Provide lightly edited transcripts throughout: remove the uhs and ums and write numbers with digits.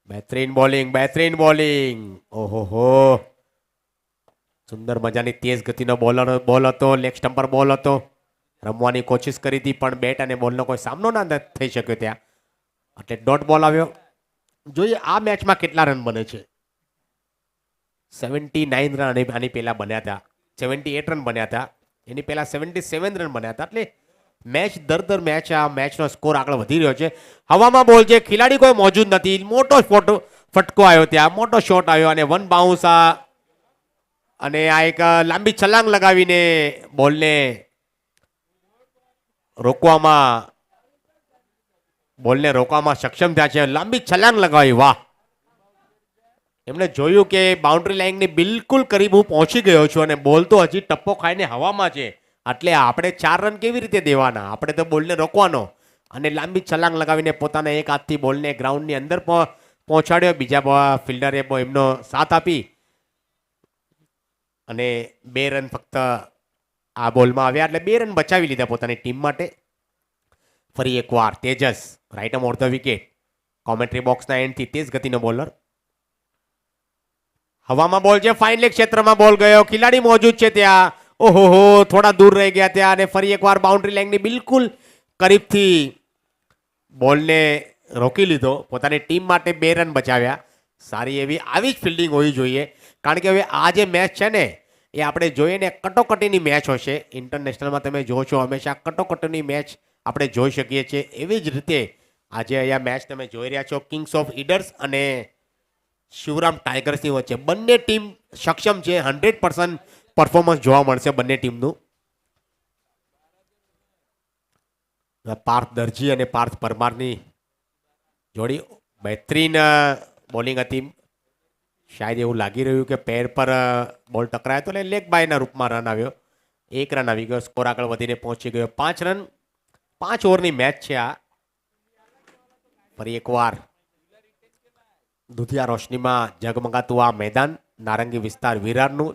બેહતરીન bowling. ઓહો હો, સુંદર મજાની તેજ ગતિનો બોલ હતો. લેગ સ્ટમ્પ પર બોલ હતો. રમવાની કોશિશ કરી હતી પણ બેટ અને બોલનો કોઈ સામનો ના થઈ શક્યો ત્યાં, એટલે ડોટ બોલ આવ્યો. જોઈએ આ મેચમાં કેટલા રન બને છે. 79 રન આની પહેલા બન્યા હતા. 78 રન બન્યા હતા. એની પહેલા 77 રન બન્યા હતા. એટલે મેચ દર મેચ આ મેચનો સ્કોર આગળ વધી રહ્યો છે. હવામાં બોલ છે, ખેલાડી કોઈ મોજૂદ નથી. મોટો ફટકો આવ્યો ત્યાં, મોટો શોટ આવ્યો અને વન બાઉન્સ અને આ એક લાંબી છલાંગ લગાવીને બોલને રોકવામાં સક્ષમ થયા છે. લાંબી છલાંગ લગાવી, વાહ. એમણે જોયું કે બાઉન્ડ્રી લાઇનની બિલકુલ કરીબ હું પહોંચી ગયો છું અને બોલ તો હજી ટપ્પો ખાઈને હવામાં છે. એટલે આપણે 4 રન કેવી રીતે દેવાના? આપણે તો બોલને રોકવાનો. અને લાંબી છલાંગ લગાવીને પોતાના એક હાથથી બોલને ગ્રાઉન્ડની અંદર પહોંચાડ્યો. બીજા ફિલ્ડરે એમનો સાથ આપી અને 2 રન ફક્ત આ બોલમાં આવ્યા. એટલે 2 રન બચાવી લીધા પોતાની ટીમ માટે. ફરી એકવાર Tejas right arm of the wicket. Commentary બોક્સના એન્ડથી તેજ ગતિનો બોલર. હવામાં બોલ છે, ફાઇન લેગ ક્ષેત્રમાં બોલ ગયો. ખેલાડી મોજૂદ છે ત્યાં. ઓહો, થોડા દૂર રહી ગયા ત્યાં અને ફરી એકવાર બાઉન્ડ્રી લાઇનની બિલકુલ કરીબથી બોલને રોકી લીધો. પોતાની ટીમ માટે 2 રન બચાવ્યા. સારી એવી આવી જ ફિલ્ડિંગ હોવી જોઈએ. કારણ કે હવે આ જે મેચ છે ને એ આપણે જોઈએ ને કટોકટીની મેચ હશે. ઇન્ટરનેશનલમાં તમે જો છો હંમેશા કટોકટીની મેચ આપણે જોઈ શકીએ છીએ. એવી જ રીતે આજે અહીંયા મેચ તમે જોઈ રહ્યા છો કિંગ્સ ઓફ ઈડર્સ અને શિવરામ ટાઈગર્સની વચ્ચે. બંને ટીમ સક્ષમ છે. 100% પરફોર્મન્સ જોવા મળશે બંને ટીમનું. પાર્થ દરજી અને પાર્થ પરમારની જોડી બહેતરીન બોલિંગ હતી. શાયદ એવું લાગી રહ્યું કે પેર પર બોલ ટકરાયો તો એટલે લેગ બાયના રૂપમાં રન આવ્યો. 1 રન આવી ગયો. સ્કોર આગળ વધીને પહોંચી ગયો 5 રન. 5 ઓવરની મેચ છે આ. ફરી એકવાર દુધિયા રોશનીમાં ઝગમગાતું આ મેદાન નારંગી વિસ્તાર વિરારનું.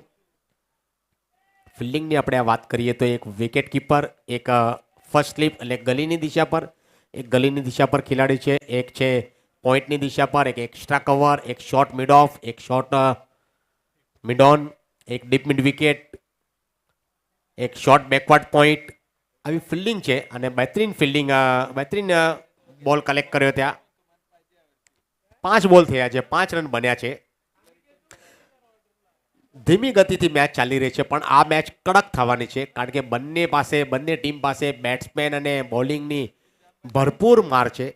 ફિલ્ડિંગની આપણે વાત કરીએ તો એક વિકેટ કીપર, એક ફર્સ્ટ સ્લીપ એટલે ગલીની દિશા પર ખેલાડી છે. એક છે પોઈન્ટની દિશા પર, એક એક્સ્ટ્રા કવર, એક શોર્ટ મિડ ઓફ, એક શોર્ટ મિડ ઓન, એક ડીપ મિડ વિકેટ, એક શોર્ટ બેકવર્ડ પોઈન્ટ. આવી ફિલ્ડિંગ છે અને બહેતરીન બોલ કલેક્ટ કર્યો ત્યાં. 5 બોલ થયા છે, 5 રન બન્યા છે. ધીમી ગતિથી મેચ ચાલી રહી છે પણ આ મેચ કડક થવાની છે. કારણ કે બંને ટીમ પાસે બેટ્સમેન અને બોલિંગની ભરપૂર માર છે.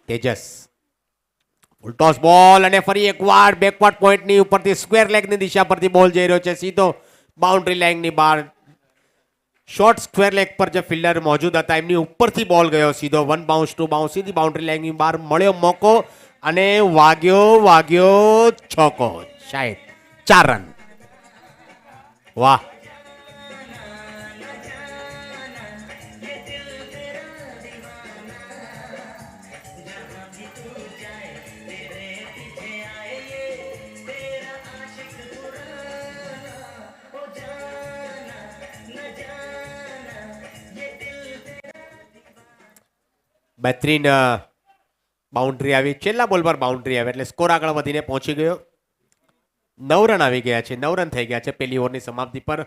તેજસ ફૂલટોસ બોલ અને ફરી એકવાર બેકવર્ડ પોઈન્ટની ઉપરથી સ્ક્વેર લેગની દિશા પરથી બોલ જઈ રહ્યો છે સીધો બાઉન્ડ્રી લાઇનની બહાર. શોર્ટ સ્ક્વેર લેગ પર જે ફિલ્ડર મોજૂદ હતા એમની ઉપરથી બોલ ગયો સીધો 1 બાઉન્સ 2 બાઉન્સ સીધી બાઉન્ડ્રી લાઇનની બહાર. મળ્યો મોકો અને વાગ્યો છોકો. શાયદ 4 રન. વાહ. બહેતરીન બાઉન્ડ્રી આવી. છેલ્લા બોલ પર બાઉન્ડ્રી આવી એટલે સ્કોર આગળ વધીને પહોંચી ગયો. 9 રન આવી ગયા છે. 9 રન થઈ ગયા છે પહેલી ઓવરની સમાપ્તિ પર.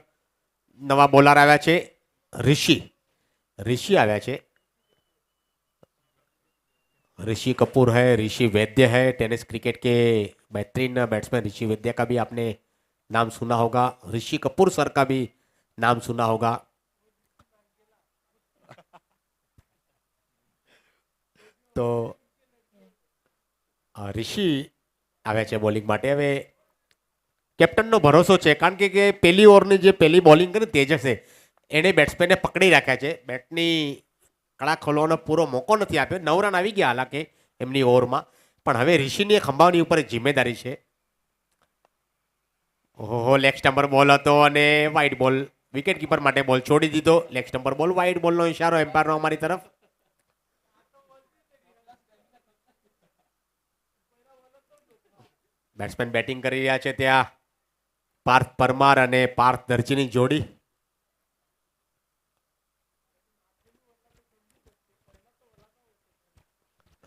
નવા બોલર આવ્યા છે. ऋषि આવ્યા છે. ऋषि कपूर है, ऋषि वैद्य है. टेनिस क्रिकेट के बेहतरीन बैट्समैन ऋषि वैद्य का भी आपने नाम सुना होगा. ऋषि कपूर सर का भी नाम सुना होगा. તો ઋષિ આવ્યા છે બોલિંગ માટે. હવે કેપ્ટનનો ભરોસો છે કારણ કે પહેલી ઓવરની જે પહેલી બોલિંગ કરી તેજસે એણે બેટ્સમેનને પકડી રાખ્યા છે. બેટની કડા ખોલવાનો પૂરો મોકો નથી આપ્યો. 9 રન આવી ગયા હાલાકે એમની ઓવરમાં. પણ હવે ઋષિની ખંભાની ઉપર જિમ્મેદારી છે. ઓહો, લેગ સ્ટમ્પર બોલ હતો અને વાઇડ બોલ. વિકેટ કીપર માટે બોલ છોડી દીધો. લેગ સ્ટમ્પર બોલ, વાઇડ બોલનો ઇશારો એમ્પાયરનો અમારી તરફ. બેટ્સમેન બેટિંગ કરી રહ્યા છે ત્યાં પાર્થ પરમાર અને પાર્થ દરજીની જોડી.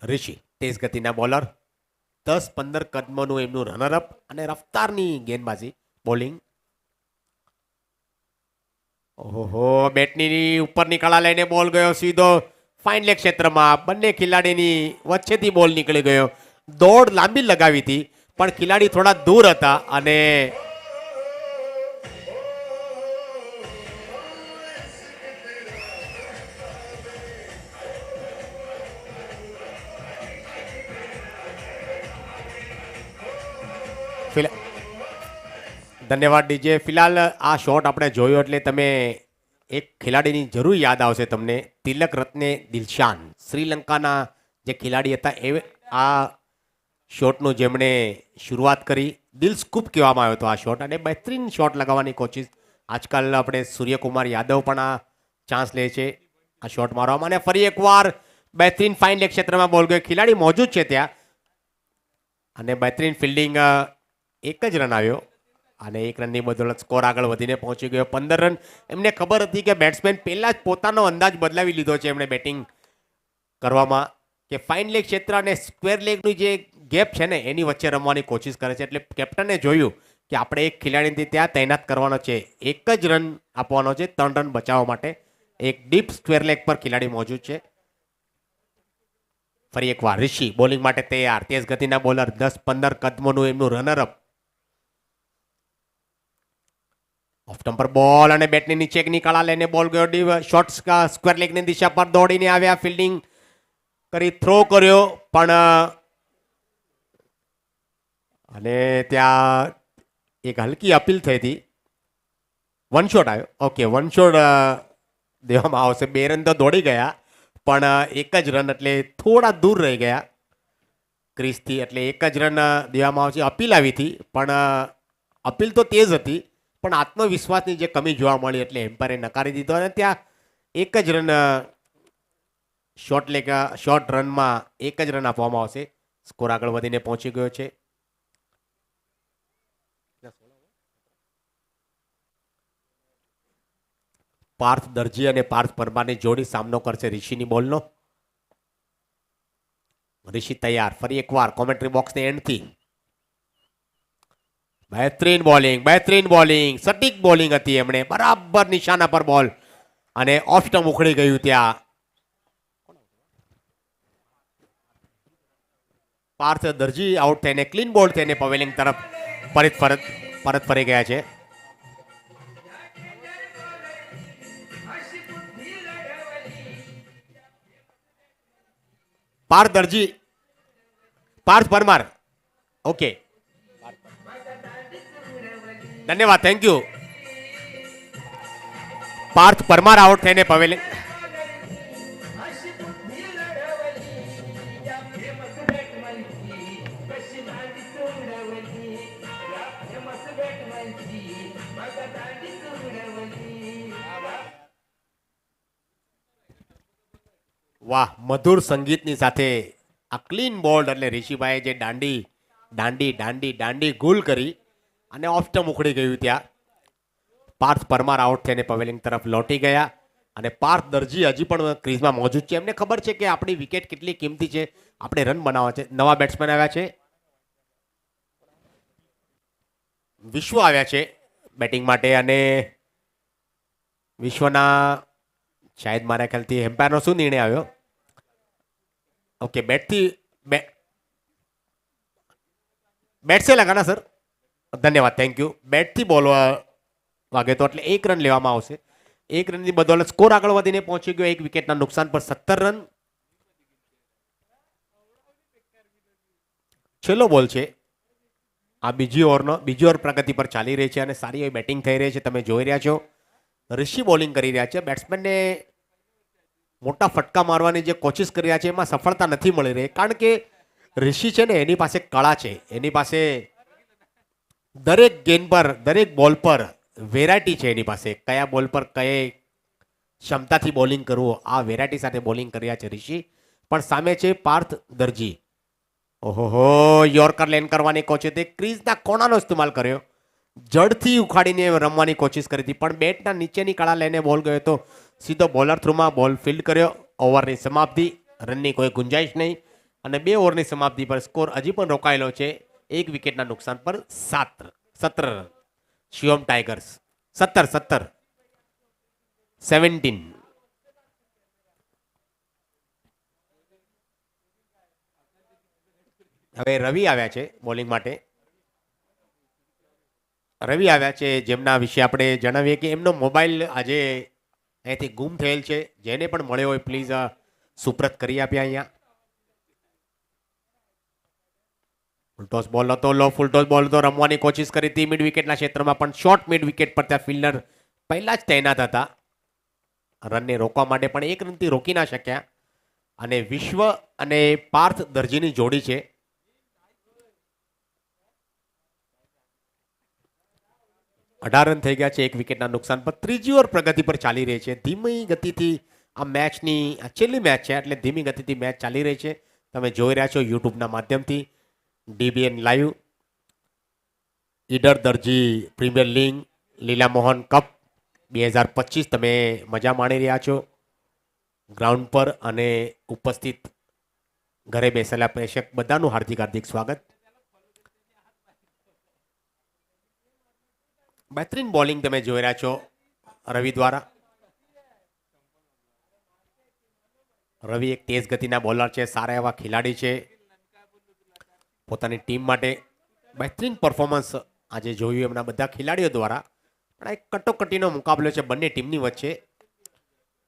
ઋષિ તેજ ગતિના બોલર, 10-15 કદમોનું એમનું રનરઅપ અને રફતારની ગેંદબાજી બોલિંગ. ઓહો, બેટની ઉપરની કળા લઈને બોલ ગયો સીધો ફાઇન લેગ ક્ષેત્રમાં. બંને ખેલાડીની વચ્ચેથી બોલ નીકળી ગયો. દોડ લાંબી લગાવી હતી પણ ખેલાડી થોડા દૂર હતા અને ધન્યવાદ ડીજે. ફિલહાલ આ શોટ આપણે જોયો એટલે તમે એક ખેલાડીની જરૂર યાદ આવશે તમને, તિલક રત્ને દિલશાન. શ્રીલંકાના જે ખેલાડી હતા એ આ શોટનું જેમણે શરૂઆત કરી. દિલ સ્કૂપ કહેવામાં આવ્યો હતો આ શોટ અને બહેતરીન શોટ લગાવવાની કોશિશ. આજકાલ આપણે સૂર્યકુમાર યાદવ પણ આ ચાન્સ લે છે આ શોટ મારવામાં. અને ફરી એકવાર બહેતરીન ફાઇન લેગ ક્ષેત્રમાં બોલ ગયો. ખેલાડી મોજૂદ છે ત્યાં અને બહેતરીન ફિલ્ડિંગ. એક જ રન આવ્યો અને એક રનની બદોલત સ્કોર આગળ વધીને પહોંચી ગયો 15 રન. એમને ખબર હતી કે બેટ્સમેન પહેલાં જ પોતાનો અંદાજ બદલાવી લીધો છે એમણે બેટિંગ કરવામાં કે ફાઇન લેગ ક્ષેત્ર અને સ્ક્વેર લેગનું જે ગેપ છે ને એની વચ્ચે રમવાની કોશિશ કરે છે. એટલે કેપ્ટને જોયું કે આપણે એક ખેલાડીને ત્યાં તૈનાત કરવાનો છે, એક જ રન આપવાનો છે 3 રન બચાવવા માટે. એક ડીપ સ્ક્વેર લેગ પર ખેલાડી મોજૂદ છે. ફરી એકવાર ઋષિ બોલિંગ માટે તૈયાર. તેજ ગતિના બોલર, 10-15 કદમોનું એમનું રનરઅપ. ઓફ સ્ટમ્પર બોલ અને બેટની નીચે એક નિકાળા લઈને બોલ ગયો. શોર્ટ સ્ક્વેર લેગની દિશા પર દોડીને આવ્યા, ફિલ્ડિંગ કરી, થ્રો કર્યો પણ અને ત્યાં એક હલકી અપીલ થઈ હતી. વન શોટ આવ્યો. ઓકે, વન શોટ દેવામાં આવશે. 2 રન તો દોડી ગયા પણ એક જ રન એટલે થોડા દૂર રહી ગયા ક્રીઝથી. એટલે એક જ રન દેવામાં આવશે. અપીલ આવી હતી પણ અપીલ તો તેજ હતી પણ આત્મવિશ્વાસની જે કમી જોવા મળી એટલે એમ્પાયરે નકારી દીધો અને ત્યાં એક જ રન શોર્ટ રનમાં એક જ રન આપવામાં આવશે. સ્કોર આગળ વધીને પહોંચી ગયો છે. પાર્થ દરજી અને પાર્થ પરમારની જોડી સામનો કરશે ઋષિની બોલનો. ઋષિ તૈયાર. ફરી એકવાર કોમેન્ટ્રી બોક્સની એન્ડથી બહેતરીન બોલિંગ, સટીક બોલિંગ હતી. એમણે બરાબર નિશાના પર બોલ અને ઓફ સ્ટમ્પ ઉખડી ગયું. ત્યાં પાર્થ દરજી આઉટ થઈને ક્લીન બોલ થઈને પવેલિંગ તરફ પરત ફરી ગયા છે. પાર્થ પરમાર. ઓકે, ધન્યવાદ, thank you. Parth Parmar out થઈને પવેલિંગ. વાહ, મધુર સંગીતની સાથે આ ક્લીન બોલ્ડ એટલે ઋષિભાઈએ જે દાંડી ગુલ કરી અને ઓફ સ્ટમ્પ ઉખડી ગયું. ત્યાં પાર્થ પરમાર આઉટ થઈને પવેલિંગ તરફ લોટી ગયા અને પાર્થ દરજી હજી પણ ક્રીઝમાં મોજૂદ છે. એમને ખબર છે કે આપણી વિકેટ કેટલી કિંમતી છે, આપણે રન બનાવવા છે. નવા બેટ્સમેન આવ્યા છે, વિશ્વ આવ્યા છે બેટિંગ માટે અને વિશ્વના શાયદ મારા ખ્યાલથી એમ્પાયરનો શું નિર્ણય આવ્યો? ઓકે, બેટ से लगाना सर. ધન્યવાદ, થેન્ક યુ. બેટથી બોલ વાગે તો એટલે 1 રન લેવામાં આવશે. 1 રનની બદોલત સ્કોર આગળ વધીને પહોંચી ગયો. 1 વિકેટના નુકસાન પર 17 રન. છેલ્લો બોલ છે આ બીજી ઓવર પ્રગતિ પર ચાલી રહી છે અને સારી એવી બેટિંગ થઈ રહી છે. તમે જોઈ રહ્યા છો ઋષિ બોલિંગ કરી રહ્યા છે. બેટ્સમેનને મોટા ફટકા મારવાની જે કોશિશ કરી રહ્યા છે એમાં સફળતા નથી મળી રહી કારણ કે ઋષિ છે ને એની પાસે કળા છે. એની પાસે દરેક ગેમ પર, દરેક બોલ પર વેરાયટી છે એની પાસે. કયા બોલ પર કઈ ક્ષમતાથી બોલિંગ કરવું, આ વેરાયટી સાથે બોલિંગ કર્યા છે ઋષિ. પણ સામે છે પાર્થ દરજી. ઓહો, યોર્કર લેન કરવાની કોશિશ હતી. ક્રીઝના કોણાનો ઇસ્તેમાલ કર્યો, જડથી ઉખાડીને રમવાની કોશિશ કરી હતી પણ બેટના નીચેની કળા લઈને બોલ ગયો તો સીધો બોલર થ્રુમાં બોલ ફિલ્ડ કર્યો. ઓવરની સમાપ્તિ, રનની કોઈ ગુંજાઈશ નહીં. અને 2 ઓવરની સમાપ્તિ પર સ્કોર હજી પણ રોકાયેલો છે. 1 વિકેટના નુકસાન પર 17 રન. શિવમ ટાઈગર્સ 17. હવે રવિ આવ્યા છે બોલિંગ માટે. રવિ આવ્યા છે જેમના વિશે આપણે જણાવીએ કે એમનો મોબાઈલ આજે અહીંથી ગુમ થયેલ છે. જેને પણ મળ્યો હોય પ્લીઝ સુપ્રત કરી આપ્યા અહીંયા. ફૂલટોસ બોલ હતો, લો ફૂલટોસ બોલ હતો, રમવાની કોશિશ કરી હતી મિડ વિકેટના ક્ષેત્રમાં, પણ શોર્ટ મિડ વિકેટ પર ત્યાં ફિલ્ડર પહેલા જ તૈનાત હતા. રનને રોકવા માટે પણ 1 રનથી રોકી ના શક્યા. અને વિશ્વ અને પાર્થ દરજીની જોડી છે. અઢાર રન થઈ ગયા છે 1 વિકેટના નુકસાન પર. ત્રીજી ઓવર પ્રગતિ પર ચાલી રહી છે. ધીમી ગતિથી આ મેચની છેલ્લી મેચ છે એટલે ધીમી ગતિથી મેચ ચાલી રહી છે. તમે જોઈ રહ્યા છો યુટ્યુબના માધ્યમથી DBN લાઈવ. ઈડર દરજી પ્રીમિયર લીગ લીલા મોહન કપ 2025 તમે મજા માણી રહ્યા છો ગ્રાઉન્ડ પર, અને ઉપસ્થિત ઘરે બેસેલા પ્રેક્ષક બધાનું હાર્દિક હાર્દિક સ્વાગત. બહેતરીન બોલિંગ તમે જોઈ રહ્યા છો રવિ દ્વારા. રવિ એક તેજ ગતિના બોલર છે, સારા એવા ખેલાડી છે. પોતાની ટીમ માટે બહેતરીન પરફોર્મન્સ આજે જોયું એમના બધા ખેલાડીઓ દ્વારા. પણ એક કટોકટીનો મુકાબલો છે બંને ટીમની વચ્ચે.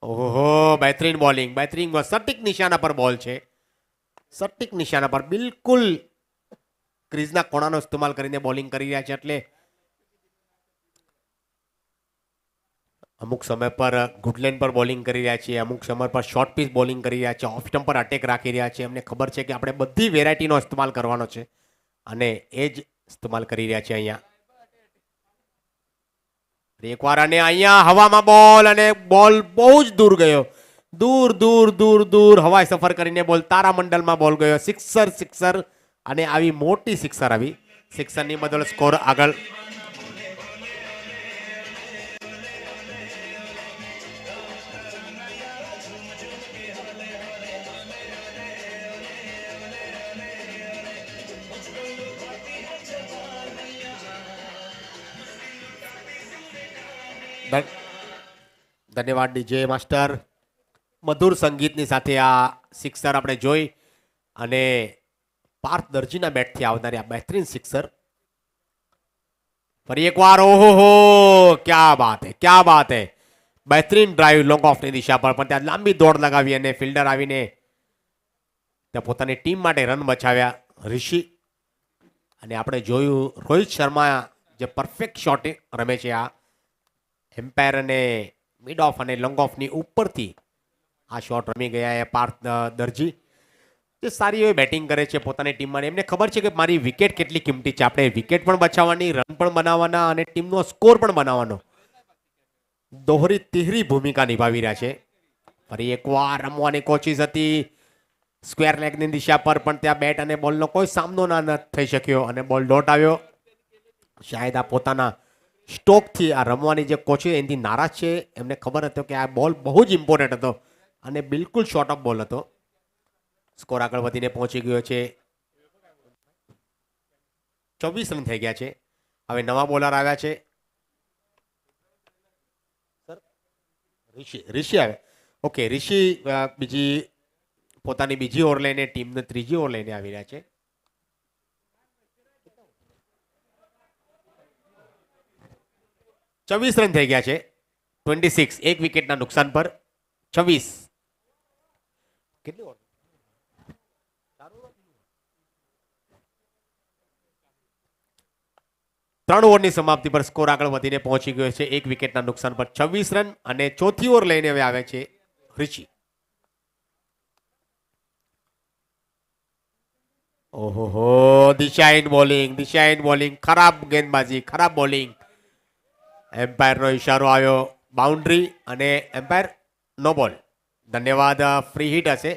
ઓહો, બહેતરીન બોલિંગ, બહેતરીન સટીક નિશાના પર બોલ છે. સટીક નિશાના પર બિલકુલ ક્રીઝના કોણાનો ઇસ્તેમાલ કરીને બોલિંગ કરી રહ્યા છે. એટલે અમુક સમય પર ગુડલેન્ડ પર બોલિંગ કરી રહ્યા છીએ, અમુક સમય પર શોર્ટ પીચ બોલિંગ કરી રહ્યા છે, ઓફ સ્ટમ્પ પર અટેક રાખી રહ્યા છે. એમને ખબર છે કે આપણે બધી વેરાયટીનો ઇસ્તેમાલ કરવાનો છે અને એ જ ઇસ્તેમાલ કરી રહ્યા છે અહીંયા. એકવાર અને અહીંયા હવામાં બોલ, અને બોલ બહુ જ દૂર ગયો, દૂર દૂર દૂર દૂર હવાઈ સફર કરીને બોલ તારામંડલમાં બોલ ગયો. સિક્સર અને આવી મોટી સિક્સર આવી. સિક્સરની બદલ સ્કોર આગળ. ધન્યવાદ ડીજે માસ્ટર. મધુર સંગીતની સાથે આ સિક્સર આપણે જોઈ, અને પાર્થ દરજીના બેટથી આવનારી આ બહેતરીન સિક્સર. ફરી એકવાર ઓહો, ક્યા બાત હે, ક્યા બાત હે. બહેતરીન ડ્રાઈવ લોંગ ઓફની દિશા પર, પણ ત્યાં લાંબી દોડ લગાવી અને ફિલ્ડર આવીને ત્યાં પોતાની ટીમ માટે રન બચાવ્યા ઋષિ. અને આપણે જોયું રોહિત શર્મા જે પરફેક્ટ શોટ રમે છે. આ એમ્પાયર અને મિડ ઓફ અને લોંગ ઓફની ઉપરથી આ શોટ રમી ગયા એ પાર્થ દરજી, જે સારી એવી બેટિંગ કરે છે પોતાની ટીમમાં. એમને ખબર છે કે મારી વિકેટ કેટલી કિંમતી છે. આપણે વિકેટ પણ બચાવવાની, રન પણ બનાવવાના અને ટીમનો સ્કોર પણ બનાવવાનો. દોહરી તિહરી ભૂમિકા નિભાવી રહ્યા છે. ફરી એકવાર રમવાની કોશિશ હતી સ્ક્વેર લેગની દિશા પર, પણ ત્યાં બેટ અને બોલનો કોઈ સામનો ના થઈ શક્યો અને બોલ ડોટ આવ્યો. શાયદ આ પોતાના સ્ટોકથી આ રમવાની જે કોચ છે એનાથી નારાજ છે. એમને ખબર હતો કે આ બોલ બહુ જ ઇમ્પોર્ટન્ટ હતો અને બિલકુલ શોર્ટ ઓફ બોલ હતો. સ્કોર આગળ વધીને પહોંચી ગયો છે. 24 રન થઈ ગયા છે. હવે નવા બોલર આવ્યા છે. ઋષિ આવે. ઓકે, ઋષિ પોતાની બીજી ઓવર લઈને ટીમને ત્રીજી ઓવર લઈને આવી રહ્યા છે. ચોવીસ રન થઈ ગયા છે. 26, 1 વિકેટના નુકસાન પર 26. કેટલી ઓવર? 3 ઓવરની સમાપ્તિ પર સ્કોર આગળ વધીને પહોંચી ગયો છે 1 વિકેટના નુકસાન પર 26 રન. અને ચોથી ઓવર લઈને હવે આવે છે ઋષિ. ઓહો, દિશાહીન બોલિંગ, ખરાબ ગેંદબાજી, ખરાબ બોલિંગ. એમ્પાયરનો ઇશારો આવ્યો, બાઉન્ડ્રી, અને એમ્પાયર નો બોલ. ધન્યવાદ, ફ્રી હિટ હશે.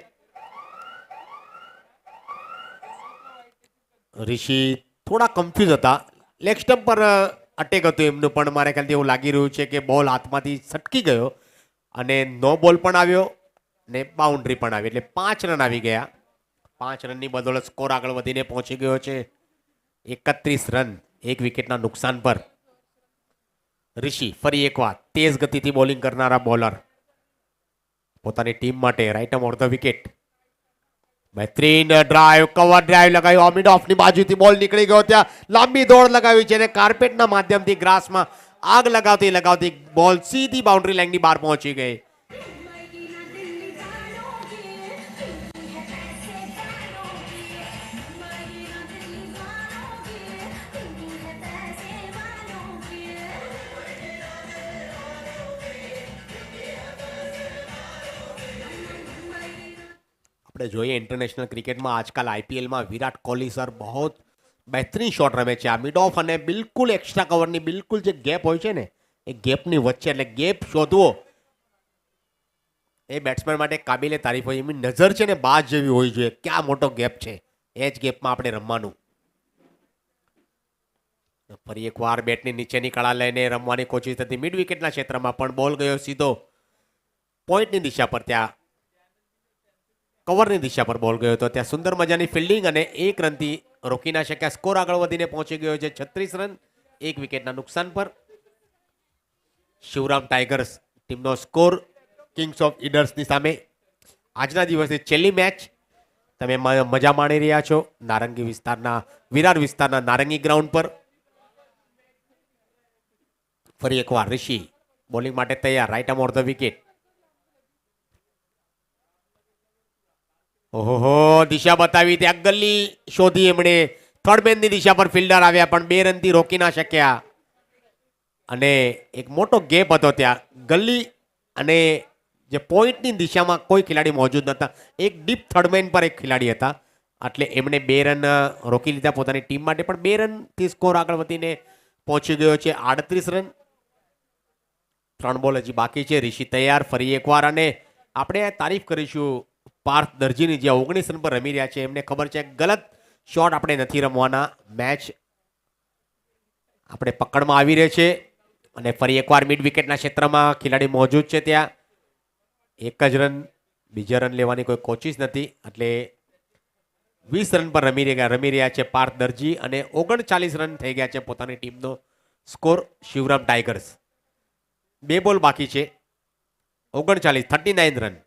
ઋષિ થોડા કન્ફ્યુઝ હતા. લેગ સ્ટમ્પ પર અટેક હતું એમનું, પણ મારે ખ્યાલથી એવું લાગી રહ્યું છે કે બોલ હાથમાંથી છટકી ગયો અને નો બોલ પણ આવ્યો ને બાઉન્ડ્રી પણ આવી, એટલે 5 રન આવી ગયા. 5 રનની બદોલત સ્કોર આગળ વધીને પહોંચી ગયો છે 31 રન, 1 વિકેટના નુકસાન પર. ઋષિ ફરી એકવાર તેજ ગતિથી બોલિંગ કરનારા બોલર પોતાની ટીમ માટે right arm of the wicket. બહેતરીન ડ્રાઈવ, કવર ડ્રાઈવ લગાવ્યું, મિડ ઓફની બાજુથી બોલ નીકળી ગયો, ત્યાં લાંબી દોડ લગાવી છે અને કાર્પેટના માધ્યમથી ગ્રાસમાં આગ લગાવતી લગાવતી બોલ સીધી બાઉન્ડ્રી લાઈનની બહાર પહોંચી ગઈ. આપણે જોઈએ ઇન્ટરનેશનલ ક્રિકેટમાં આજકાલ આઈપીએલમાં વિરાટ કોહલી સર બહુ બહેતરીન શોટ રમે છે. આ મિડ ઓફ અને બિલકુલ એક્સ્ટ્રા કવરની બિલકુલ જે ગેપ હોય છે ને એ ગેપની વચ્ચે, એટલે ગેપ શોધવો એ બેટ્સમેન માટે કાબિલે તારીફ હોય. એમની નજર છે ને બાજ જેવી હોવી જોઈએ, ક્યાં મોટો ગેપ છે, એ જ ગેપમાં આપણે રમવાનું. ફરી એકવાર બેટની નીચેની કળા લઈને રમવાની કોશિશ થતી, મિડ વિકેટના ક્ષેત્રમાં પણ બોલ ગયો સીધો પોઈન્ટની દિશા પર, ત્યાં કવરની દિશા પર બોલ ગયો હતો, ત્યાં સુંદર મજાની ફિલ્ડિંગ અને 1 રનથી રોકી ના શક્યા. સ્કોર આગળ વધીને પહોંચી ગયો છે 36 રન, 1 વિકેટના નુકસાન પર. શિવરામ ટાઈગર્સ ટીમનો સ્કોર કિંગ્સ ઓફ ઈડર્સની સામે. આજના દિવસની છેલ્લી મેચ તમે મજા માણી રહ્યા છો નારંગી વિસ્તારના, વિરાર વિસ્તારના નારંગી ગ્રાઉન્ડ પર. ફરી એકવાર ઋષિ બોલિંગ માટે તૈયાર, right arm of the wicket. ઓહો, દિશા બતાવી, ત્યાં ગલ્લી શોધી એમણે, થર્ડ મેનની દિશા પર ફિલ્ડર આવ્યા પણ 2 રનથી રોકી ના શક્યા. અને એક મોટો ગેપ હતો ત્યાં ગલ્લી અને જે પોઈન્ટની દિશામાં કોઈ ખેલાડી મોજૂદ નહોતા. એક ડીપ થર્ડ મેન પર એક ખેલાડી હતા, એટલે એમણે 2 રન રોકી લીધા પોતાની ટીમ માટે, પણ 2 રનથી સ્કોર આગળ વધીને પહોંચી ગયો છે 38 રન. 3 બોલ હજી બાકી છે. ઋષિ તૈયાર ફરી એકવાર, અને આપણે તારીફ કરીશું પાર્થ દરજીની, જે 19 રન પર રમી રહ્યા છે. એમને ખબર છે ગલત શોટ આપણે નથી રમવાના, મેચ આપણે પકડમાં આવી રહે છે. અને ફરી એકવાર મિડ વિકેટના ક્ષેત્રમાં ખેલાડી મોજૂદ છે, ત્યાં 1 જ રન, બીજા રન લેવાની કોઈ કોશિશ નથી, એટલે 20 રન પર રમી રહ્યા છે પાર્થ દરજી, અને 39 રન થઈ ગયા છે પોતાની ટીમનો સ્કોર શિવરામ ટાઈગર્સ. 2 બોલ બાકી છે, 39 રન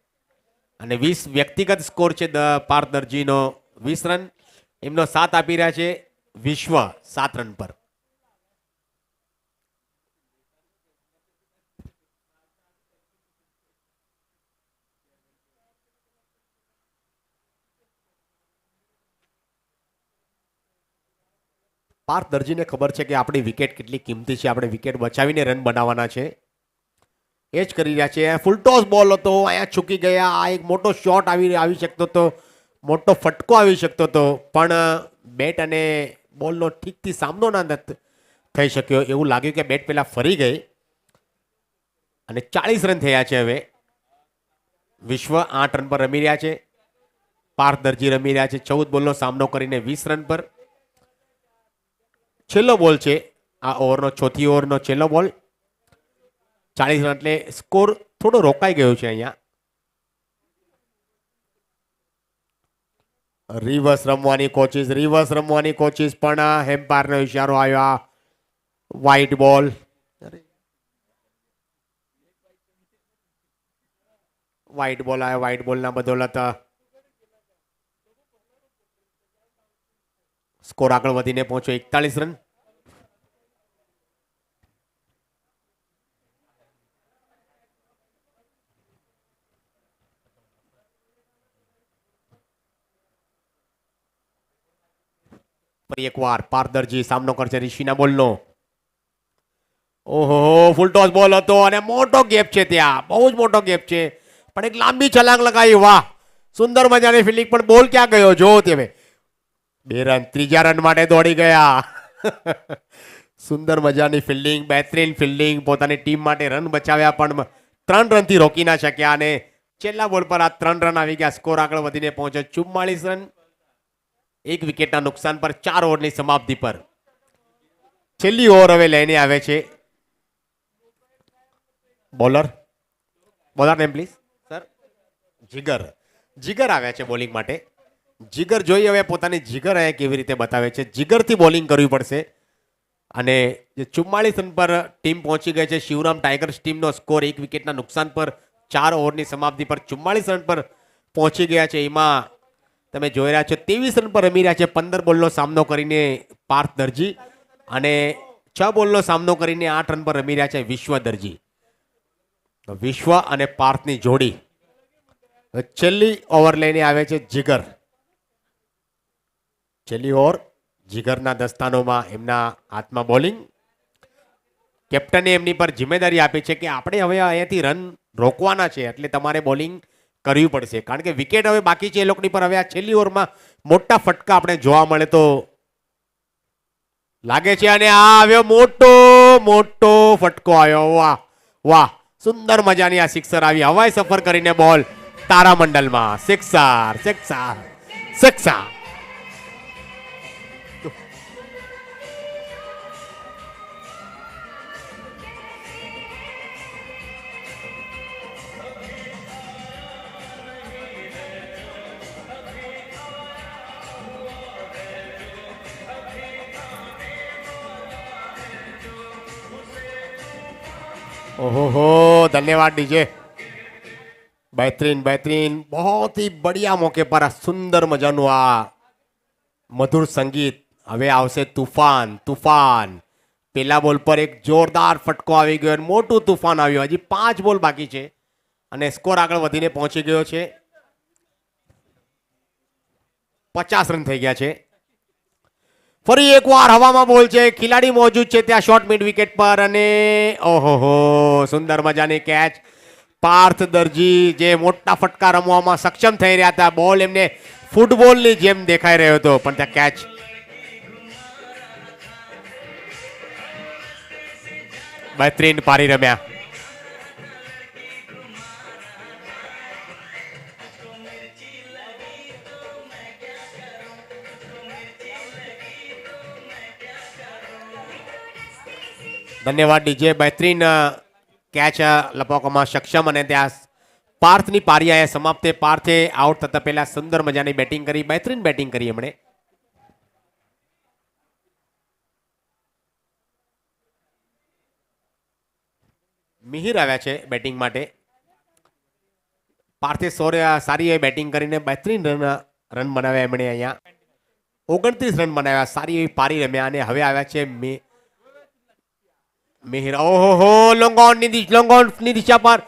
અને 20 વ્યક્તિગત સ્કોર છે પાર્થ દરજીનો 20 રન. એમનો સાથ આપી રહ્યા છે વિશ્વ 7 રન પર. પાર્થ દરજીને ખબર છે કે આપણી વિકેટ કેટલી કિંમતી છે, આપણે વિકેટ બચાવીને રન બનાવવાના છે, એ જ કરી રહ્યા છે. ફૂલ ટોસ બોલ હતો, અહીંયા ચૂકી ગયા. આ એક મોટો શોટ આવી શકતો હતો, મોટો ફટકો આવી શકતો હતો, પણ બેટ અને બોલનો ઠીકથી સામનો ના થઈ શક્યો. એવું લાગ્યું કે બેટ પહેલા ફરી ગઈ. અને 40 રન થયા છે હવે. વિશ્વ 8 રન પર રમી રહ્યા છે, પાર્થ દરજી રમી રહ્યા છે 14 બોલનો સામનો કરીને 20 રન પર. છેલ્લો બોલ છે આ ઓવરનો, ચોથી ઓવરનો છેલ્લો બોલ. 40 રન એટલે સ્કોર થોડો રોકાઈ ગયો છે અહીંયા. રિવર્સ રમવાની કોશિશ પણ હેમ્પાયરનો ઇશારો આવ્યો. વ્હાઈટ બોલ, આવ્યો. વ્હાઈટ બોલના બદોલત સ્કોર આગળ વધીને પહોંચ્યો 41 રન. ફરી એકવાર પાર્થ દરજી સામનો કરશે ઋષિના બોલનો. ઓહો, ફૂલ ટોસ બોલ હતો અને મોટો ગેપ છે, ત્યાં બહુ જ મોટો ગેપ છે, પણ એક લાંબી છલાંગ લગાવી. વાહ, સુંદર મજાની ફિલ્ડિંગ, પણ બોલ ક્યાં ગયો જો તમે. 2 રન, ત્રીજા રન માટે દોડી ગયા. સુંદર મજાની ફિલ્ડિંગ, બહેતરીન ફિલ્ડિંગ, પોતાની ટીમ માટે રન બચાવ્યા, પણ 3 રનથી રોકી ના શક્યા. અને છેલ્લા બોલ પર આ 3 રન આવી ગયા. સ્કોર આગળ વધીને પહોંચ્યો 44 રન, 1 વિકેટના નુકસાન પર, 4 ઓવરની સમાપ્તિ પર. છેલ્લી ઓવર હવે લઈને આવે છે બોલર નેમ પ્લીઝ સર. જીગર આવ્યા છે બોલિંગ માટે. જીગર જોઈએ હવે પોતાની જીગર અહીંયા કેવી રીતે બતાવે છે. જીગરથી બોલિંગ કરવી પડશે. અને જે 44 રન પર ટીમ પહોંચી ગઈ છે શિવરામ ટાઈગર્સ ટીમનો સ્કોર 1 વિકેટના નુકસાન પર 4 ઓવરની સમાપ્તિ પર 44 રન પર પહોંચી ગયા છે. એમાં તમે જોઈ રહ્યા છો 23 રન પર રમી રહ્યા છે 15 બોલનો સામનો કરીને પાર્થ દરજી અને 6 બોલનો સામનો કરીને 8 રન પર રમી રહ્યા છે વિશ્વ દરજી. તો વિશ્વ અને પાર્થની જોડી છેલ્લી ઓવર લઈને આવે છે જીગર. છેલ્લી ઓવર જીગરના દસ્તાનોમાં એમના હાથમાં બોલિંગ. કેપ્ટને એમની પર જિમ્મેદારી આપી છે કે આપણે હવે અહીંયાથી રન રોકવાના છે એટલે તમારે બોલિંગ કરવી પડશે કારણ કે વિકેટ હવે બાકી છે એ લોકોની પર. હવે આ છેલ્લી ઓવરમાં મોટા ફટકા આપણે જોવા મળે તો લાગે છે. અને આ આવ્યો મોટો ફટકો આવ્યો. વાહ વાહ, સુંદર મજાની આ સિક્સર આવી હવાઈ સફર કરીને બોલ તારામંડલમાં. સિક્સર. ओहो, धन्यवाद डीजे. बेहतरीन बहुत ही बढ़िया मौके पर आ सुंदर मजाનું આ મધુર સંગીત. હવે આવશે તુફાન. પેલા બોલ પર એક જોરદાર ફટકો આવી ગયો અને મોટું તુફાન આવ્યું. હજી 5 બોલ બાકી છે અને સ્કોર આગળ વધીને પહોંચી ગયો છે 50 રન થઈ ગયા છે. ફરી એકવાર હવામાં બોલ છે. ખેલાડી મોજૂદ છે ત્યાં શોર્ટ મિડ વિકેટ પર અને ઓહો સુંદર મજાની કેચ. પાર્થ દરજી જે મોટા ફટકા રમવામાં સક્ષમ થઈ રહ્યા હતા. બોલ એમને ફૂટબોલની જેમ દેખાઈ રહ્યો હતો પણ ત્યાં કેચ. બહેતરીન પારી રમ્યા. ધન્યવાદ ડીજે. બહેતરીન કેચ લપાવવામાં સક્ષમ અને ત્યાં પાર્થની પારી અહીંયા સમાપ્ત. પાર્થે આઉટ થતા પહેલા સુંદર મજાની બેટિંગ કરી. બહેતરીન બેટિંગ કરી એમણે. મિહિર આવ્યા છે બેટિંગ માટે. પાર્થે સારી એવી બેટિંગ કરીને બહેતરીન રન બનાવ્યા એમણે. અહીંયા 29 રન બનાવ્યા. સારી એવી પારી રમ્યા અને હવે આવ્યા છે મિહિર. ઓહો, લોંગોનની દિશા પર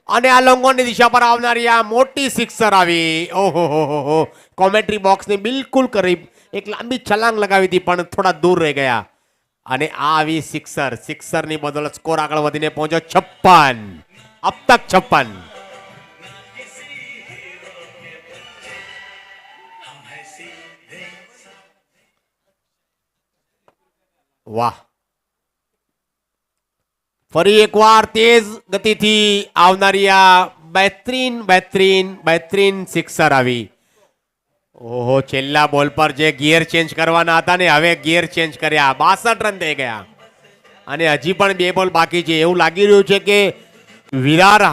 અને આ લોંગોનની દિશા પર આવનારી આ મોટી સિક્સર આવી. ઓહો, કોમેન્ટ્રી બોક્સની બિલકુલ કરીબ એક લાંબી છલાંગ લગાવી હતી પણ થોડા દૂર રહી ગયા અને આ આવી સિક્સરની બદોલત સ્કોર આગળ વધીને પહોંચ્યો 56. અબ તક 56. વાહ. ફરી એકવાર તેજ ગતિથી આવનારી આ બહેતરીન સિક્સર આવી. ઓહો, છેલ્લા બોલ પર જે ગિયર ચેન્જ કરવાના હતા ને હવે ગિયર ચેન્જ કર્યા. 62 રન થઈ ગયા અને હજી પણ 2 બોલ બાકી છે. એવું લાગી રહ્યું છે કે વિરાર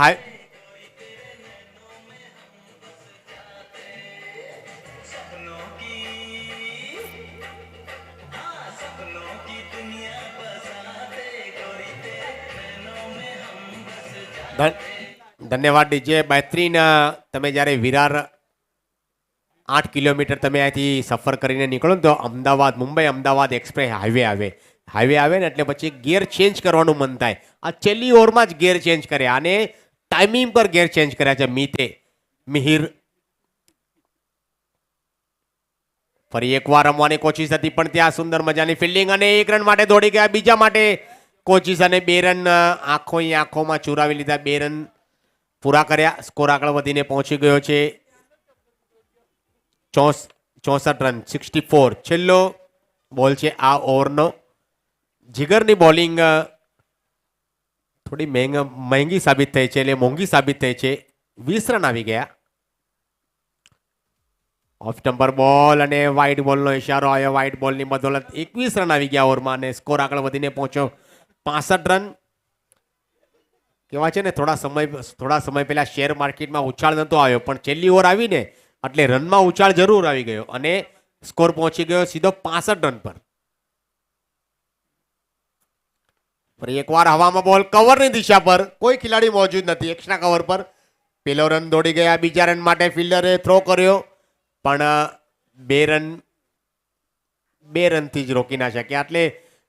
ધન્યવાદ ડીજે. બહેતરીન. તમે જ્યારે વિરાર 8 કિલોમીટર તમે અહીંથી સફર કરીને નીકળો ને તો મુંબઈ અમદાવાદ એક્સપ્રેસ હાઈવે આવે ને એટલે પછી ગિયર ચેન્જ કરવાનું મન થાય. આ છેલ્લી ઓવરમાં જ ગિયર ચેન્જ કર્યા અને ટાઈમિંગ પર ગિયર ચેન્જ કર્યા છે મિહિર. ફરી એકવાર રમવાની કોશિશ હતી પણ ત્યાં સુંદર મજાની ફિલ્ડિંગ અને 1 રન માટે દોડી ગયા. બીજા માટે કોશિશ અને 2 રન આંખોમાં ચુરાવી લીધા. 2 રન પૂરા કર્યા. સ્કોર આગળ વધીને પહોંચી ગયો છે 64 રન. 64. છેલ્લો બોલ છે આ ઓવરનો. જીગરની બોલિંગ થોડી મહેંગી સાબિત થઈ છે એટલે મોંઘી સાબિત થઈ છે. 20 રન આવી ગયા. ઓફ સ્ટમ્પર બોલ અને વાઇડ બોલનો ઇશારો આવ્યો. વાઇડ બોલની બદોલત 21 રન આવી ગયા ઓવરમાં અને સ્કોર આગળ વધીને પહોંચ્યો 65 રન. કહેવાય છે ને થોડા સમય પહેલા શેર માર્કેટમાં ઉછાળ નતો આવ્યો પણ છેલ્લી ઓવર આવીને એટલે રનમાં ઉછાળ જરૂર આવી ગયો અને સ્કોર પહોંચી ગયો સીધો 65 રન પર. ફરી એકવાર હવામાં બોલ કવરની દિશા પર, કોઈ ખેલાડી મોજૂદ નથી એક્સ્ટ્રા કવર પર. પેલો રન દોડી ગયા, બીજા રન માટે ફિલ્ડરે થ્રો કર્યો પણ 2 રનથી જ રોકી ના શક્યા. એટલે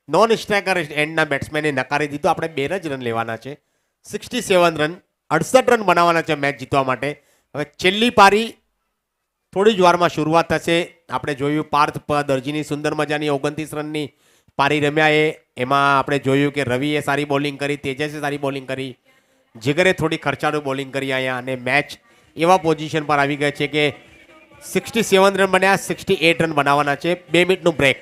નોન સ્ટ્રાઇકર એન્ડના બેટ્સમેને નકારી દીધું. આપણે 2 જ રન લેવાના છે. 67 રન, 68 રન બનાવવાના છે મેચ જીતવા માટે. હવે છેલ્લી પારી થોડી જ વારમાં શરૂઆત થશે. આપણે જોયું પાર્થ દરજીની સુંદર મજાની 29 રનની પારી રમ્યા. એમાં આપણે જોયું કે રવિએ સારી બોલિંગ કરી, તેજસે સારી બોલિંગ કરી, જીગરે થોડી ખર્ચાળું બોલિંગ કરી અહીંયા. અને મેચ એવા પોઝિશન પર આવી ગઈ છે કે 67 રન બન્યા, 68 રન બનાવવાના છે. 2 મિનિટનું બ્રેક.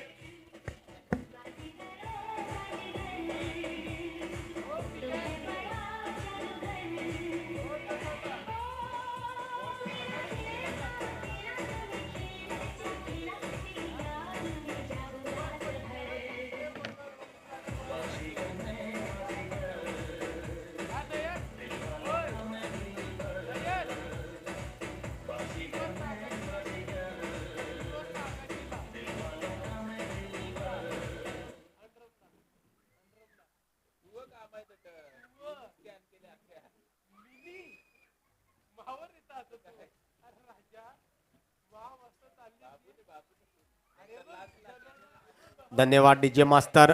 ધન્યવાદ ડીજે માસ્તર.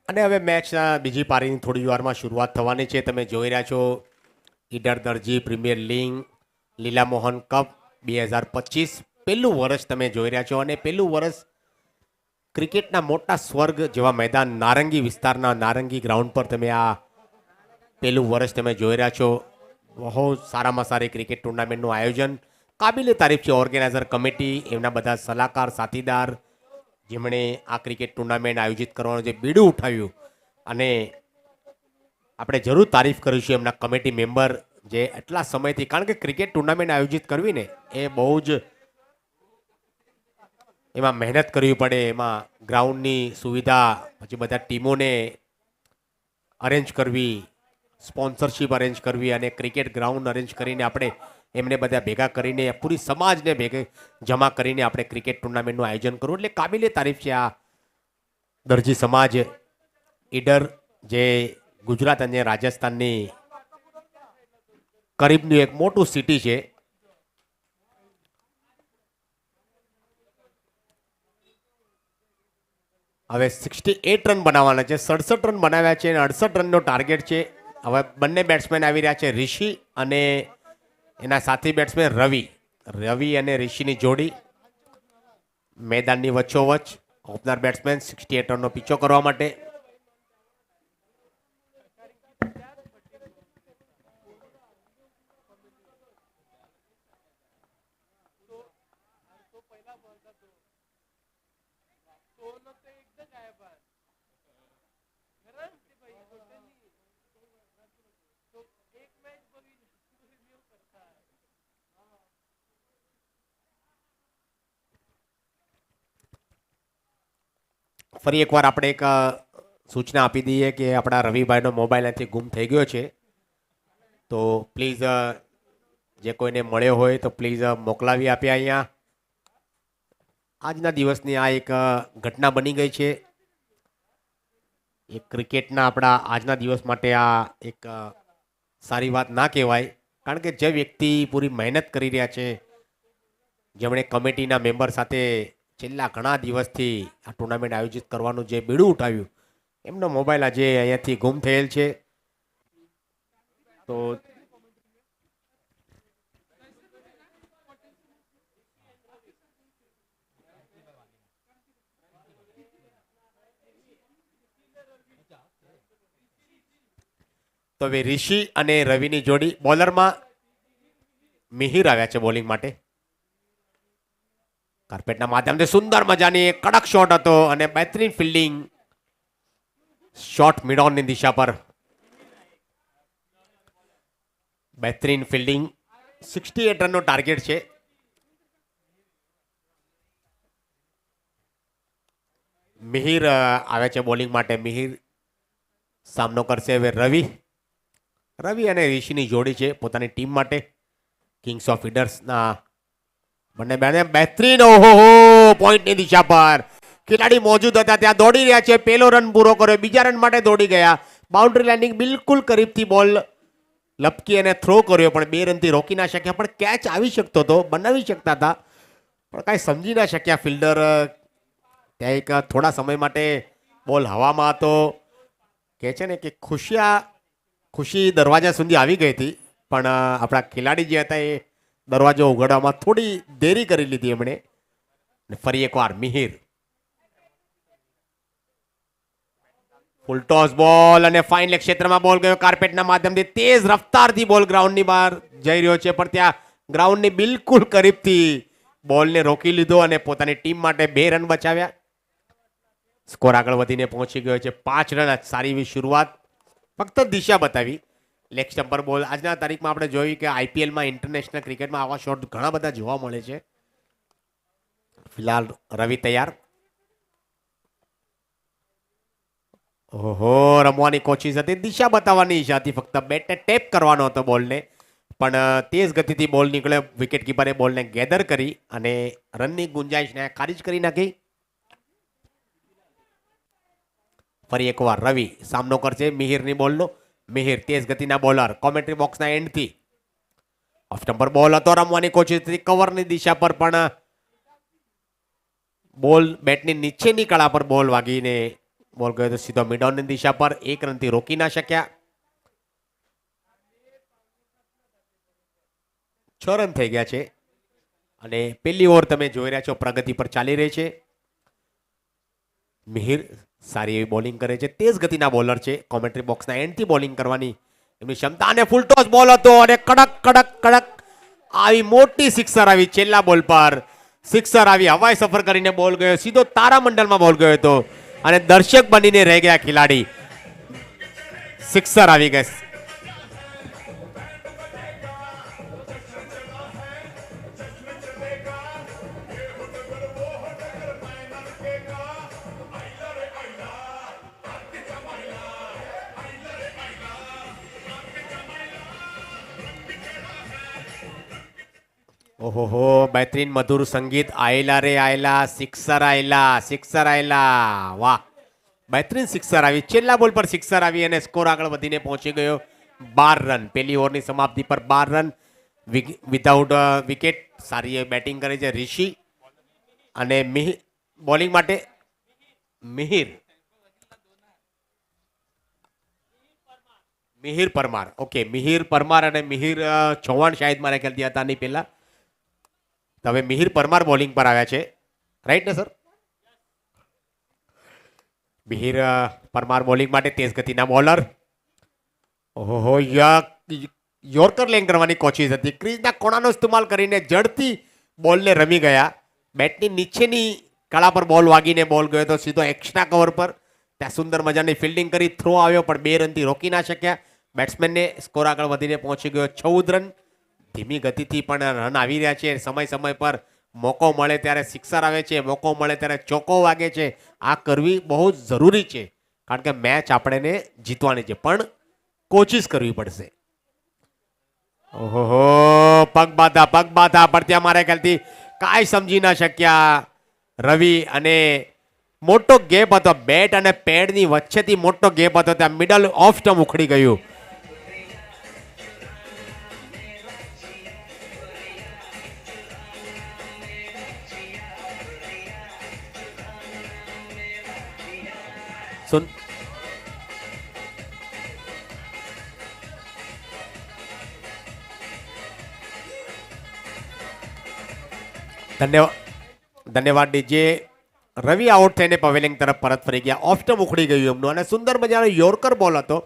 અને હવે મેચના બીજી પારીની થોડી વારમાં શરૂઆત થવાની છે. તમે જોઈ રહ્યા છો ઈડર દરજી પ્રીમિયર લીગ લીલા મોહન કપ 2025 પહેલું વર્ષ તમે જોઈ રહ્યા છો. અને પહેલું વર્ષ ક્રિકેટના મોટા સ્વર્ગ જેવા મેદાન નારંગી વિસ્તારના નારંગી ગ્રાઉન્ડ પર તમે આ પહેલું વર્ષ તમે જોઈ રહ્યા છો. બહુ સારામાં સારી ક્રિકેટ ટુર્નામેન્ટનું આયોજન કાબિલે તારીફ છે. ઓર્ગેનાઇઝર કમિટી, એમના બધા સલાહકાર સાથીદાર જેમણે આ ક્રિકેટ ટુર્નામેન્ટ આયોજિત કરવાનું જે બીડું ઉઠાવ્યું, અને આપણે જરૂર તારીફ કરીશું એમના કમિટી મેમ્બર જે એટલા સમયથી, કારણ કે ક્રિકેટ ટુર્નામેન્ટ આયોજિત કરવી ને એ બહુ જ એમાં મહેનત કરવી પડે. એમાં ગ્રાઉન્ડની સુવિધા, પછી બધા ટીમોને અરેન્જ કરવી, સ્પોન્સરશિપ અરેન્જ કરવી, અને ક્રિકેટ ગ્રાઉન્ડ અરેન્જ કરીને આપણે એમને બધા ભેગા કરીને પૂરી સમાજને ભેગે જમા કરીને આપણે ક્રિકેટ ટુર્નામેન્ટનું આયોજન કરવું. એટલે કાબિલે તારીફ છે આ દરજી સમાજ. ઈડર જે ગુજરાત અને રાજસ્થાનની કરીબનું એક મોટું સિટી છે. હવે 68 રન બનાવવાના છે. 67 રન બનાવ્યા છે અને 68 રનનો ટાર્ગેટ છે. હવે બંને બેટ્સમેન આવી રહ્યા છે, ઋષિ અને એના સાથી બેટ્સમેન રવિ અને ઋષિની જોડી મેદાનની વચ્ચોવચ્ચ. ઓપનર બેટ્સમેન 68 રનનો પીછો કરવા માટે. ફરી એકવાર આપણે એક સૂચના આપી દઈએ કે આપણા રવિભાઈનો મોબાઈલ અહીંથી ગુમ થઈ ગયો છે. તો પ્લીઝ જે કોઈને મળ્યો હોય તો પ્લીઝ મોકલાવી આપે. અહીંયા આજના દિવસની આ એક ઘટના બની ગઈ છે. એક ક્રિકેટના આપણા આજના દિવસ માટે આ એક સારી વાત ના કહેવાય, કારણ કે જે વ્યક્તિ પૂરી મહેનત કરી રહ્યા છે, જેમણે કમિટીના મેમ્બર સાથે છેલ્લા ઘણા દિવસથી આ ટુર્નામેન્ટ આયોજિત કરવાનું જે બીડું ઉઠાવ્યું, એમનો મોબાઈલ આજે અહીંયાથી ગુમ થયેલ છે. તો હવે ઋષિ અને રવિની જોડી. બોલરમાં મિહિર આવ્યા છે બોલિંગ માટે. કાર્પેટના માધ્યમથી સુંદર મજાની કડક શોટ હતો અને બહેતરીન ફિલ્ડિંગ. શોટ મિડ ઓનની દિશા પર બહેતરીન ફિલ્ડિંગ. 68 રનનો ટાર્ગેટ છે. મિહિર આવે છે બોલિંગ માટે. મિહિર સામનો કરશે હવે રવિ અને ઋષિની જોડી છે પોતાની ટીમ માટે. કિંગ્સ ઓફ ઈડર્સના બંને બેને બહેતરીન ઓહો પોઈન્ટની દિશા પર ખેલાડી મોજૂદ હતા ત્યાં દોડી રહ્યા છે. પહેલો રન પૂરો કર્યો, બીજા રન માટે દોડી ગયા. બાઉન્ડ્રી લેન્ડિંગ બિલકુલ કરીબથી બોલ લપકી અને થ્રો કર્યો, પણ 2 રનથી રોકી ના શક્યા. પણ કેચ આવી શકતો હતો, બનાવી શકતા હતા, પણ કાંઈ સમજી ના શક્યા ફિલ્ડર. ત્યાં એક થોડા સમય માટે બોલ હવામાં હતો. કહે છે ને કે ખુશી દરવાજા સુધી આવી ગઈ હતી, પણ આપણા ખેલાડી જે હતા એ દરવાજો ઉઘાડવામાં થોડી દેરી કરી લીધી એમણે. ફરી એકવાર મિહિર, ફૂલ ટોસ બોલ અને ફાઇન લેગ ક્ષેત્રમાં બોલ ગયો. કાર્પેટના માધ્યમથી તેજ રફતારથી બોલ ગ્રાઉન્ડની બહાર જઈ રહ્યો છે, પણ ત્યાં ગ્રાઉન્ડની બિલકુલ કરીબથી બોલને રોકી લીધો અને પોતાની ટીમ માટે 2 રન બચાવ્યા. સ્કોર આગળ વધીને પહોંચી ગયો છે 5 રન. સારી એવી શરૂઆત, ફક્ત દિશા બતાવી. લેગ સ્ટમ્પ પર બોલ. આજના તારીખમાં આપણે જોયું કે આઈપીએલમાં, ઇન્ટરનેશનલ ક્રિકેટમાં આવા શોટ ઘણા બધા જોવા મળે છે. ફિલહાલ રવિ તૈયાર. ઓહો, રમવાની કોશિશ હતી, દિશા બતાવવાની ઈચ્છા હતી, ફક્ત બેટને ટેપ કરવાનો હતો બોલને, પણ તેજ ગતિથી બોલ નીકળ્યો. વિકેટ કીપરે બોલને ગેધર કરી અને રનની ગુંજાઈશને ખારીજ કરી નાખી. ફરી એકવાર રવિ સામનો કરશે મિહિરની બોલનો. મિહિર તેજ ગતિના બોલર, કોમેન્ટ્રી બોક્સના એન્ડથી ઓફ સ્ટમ્પ પર બોલ હતો, રમવાની કોશિશ હતી કવરની દિશા પર, પણ બોલ બેટની નીચેની કળા પર બોલ વાગીને બોલ ગયો તો સીધો મિડ ઓનની દિશા પર. 1 રનથી રોકી ના શક્યા. 6 રન થઈ ગયા છે અને પહેલી ઓવર તમે જોઈ રહ્યા છો પ્રગતિ પર ચાલી રહી છે. મિહિર સારી એવી બોલિંગ કરે છે, તેજ ગતિના બોલર છે. કોમેન્ટ્રી બોક્સના એન્ડથી બોલિંગ કરવાની એમની ક્ષમતા. અને ફૂલ ટોસ બોલ હતો અને કડક કડક કડક આવી મોટી સિક્સર આવી. છેલ્લા બોલ પર સિક્સર આવી, હવાઈ સફર કરીને બોલ ગયો, સીધો તારામંડળમાં બોલ ગયો હતો અને દર્શક બનીને રહી ગયા ખેલાડી. સિક્સર આવી ગઈ. ઓહો, બહેતરીન મધુર સંગીત. આયલા રે આયલા, સિક્સર આયલા, સિક્સર આયલા. વાહ, બહેતરીન સિક્સર આવી. છેલ્લા બોલ પર સિક્સર આવી અને સ્કોર આગળ વધીને પહોંચી ગયો 12 રન. પહેલી ઓવરની સમાપ્તિ પર 12 રન વિધાઉટ વિકેટ. સારી બેટિંગ કરે છે ઋષિ અને બોલિંગ માટે મિહિર પરમાર. ઓકે, મિહિર પરમાર અને મિહિર ચૌહાણ શાયદ મારા ખ્યાલથી હતા નહીં પહેલા. હવે મિહિર પરમાર બોલિંગ પર આવ્યા છે, રાઈટ ને સર? મિહિર પરમાર બોલિંગ માટે તેજ ગતિના બોલર. ઓહો, યોર્કર લેંગ કરવાની કોશિશ હતી. ક્રીઝના કોણાનો ઇસ્તેમાલ કરીને ઝડપથી બોલને રમી ગયા. બેટની નીચેની કળા પર બોલ વાગીને બોલ ગયો તો સીધો એક્સ્ટ્રા કવર પર. ત્યાં સુંદર મજાની ફિલ્ડિંગ કરી, થ્રો આવ્યો, પણ 2 રનથી રોકી ના શક્યા બેટ્સમેનને. સ્કોર આગળ વધીને પહોંચી ગયો 14 રન. ધીમી ગતિથી પણ રન આવી રહ્યા છે. સમય પર મોકો મળે ત્યારે સિક્સર આવે છે, મોકો મળે ત્યારે ચોકો વાગે છે. આ કરવી બહુ જ જરૂરી છે, કારણ કે મેચ આપણે જીતવાની છે, પણ કોશિશ કરવી પડશે. ઓહો, પગ બાધા પણ ત્યાં મારા ખ્યાલથી કાંઈ સમજી ના શક્યા રવિ. અને મોટો ગેપ હતો, બેટ અને પેડની વચ્ચેથી મોટો ગેપ હતો, ત્યાં મિડલ ઓફ સ્ટમ્પ ઉખડી ગયું. ધન્યવાદ ડીજે. રવિ આઉટ થઈને પવેલિંગ તરફ પરત ફરી ગયા. ઓફ સ્ટમ્પ ઉખડી ગયું એમનું અને સુંદર મજાનો યોર્કર બોલ હતો,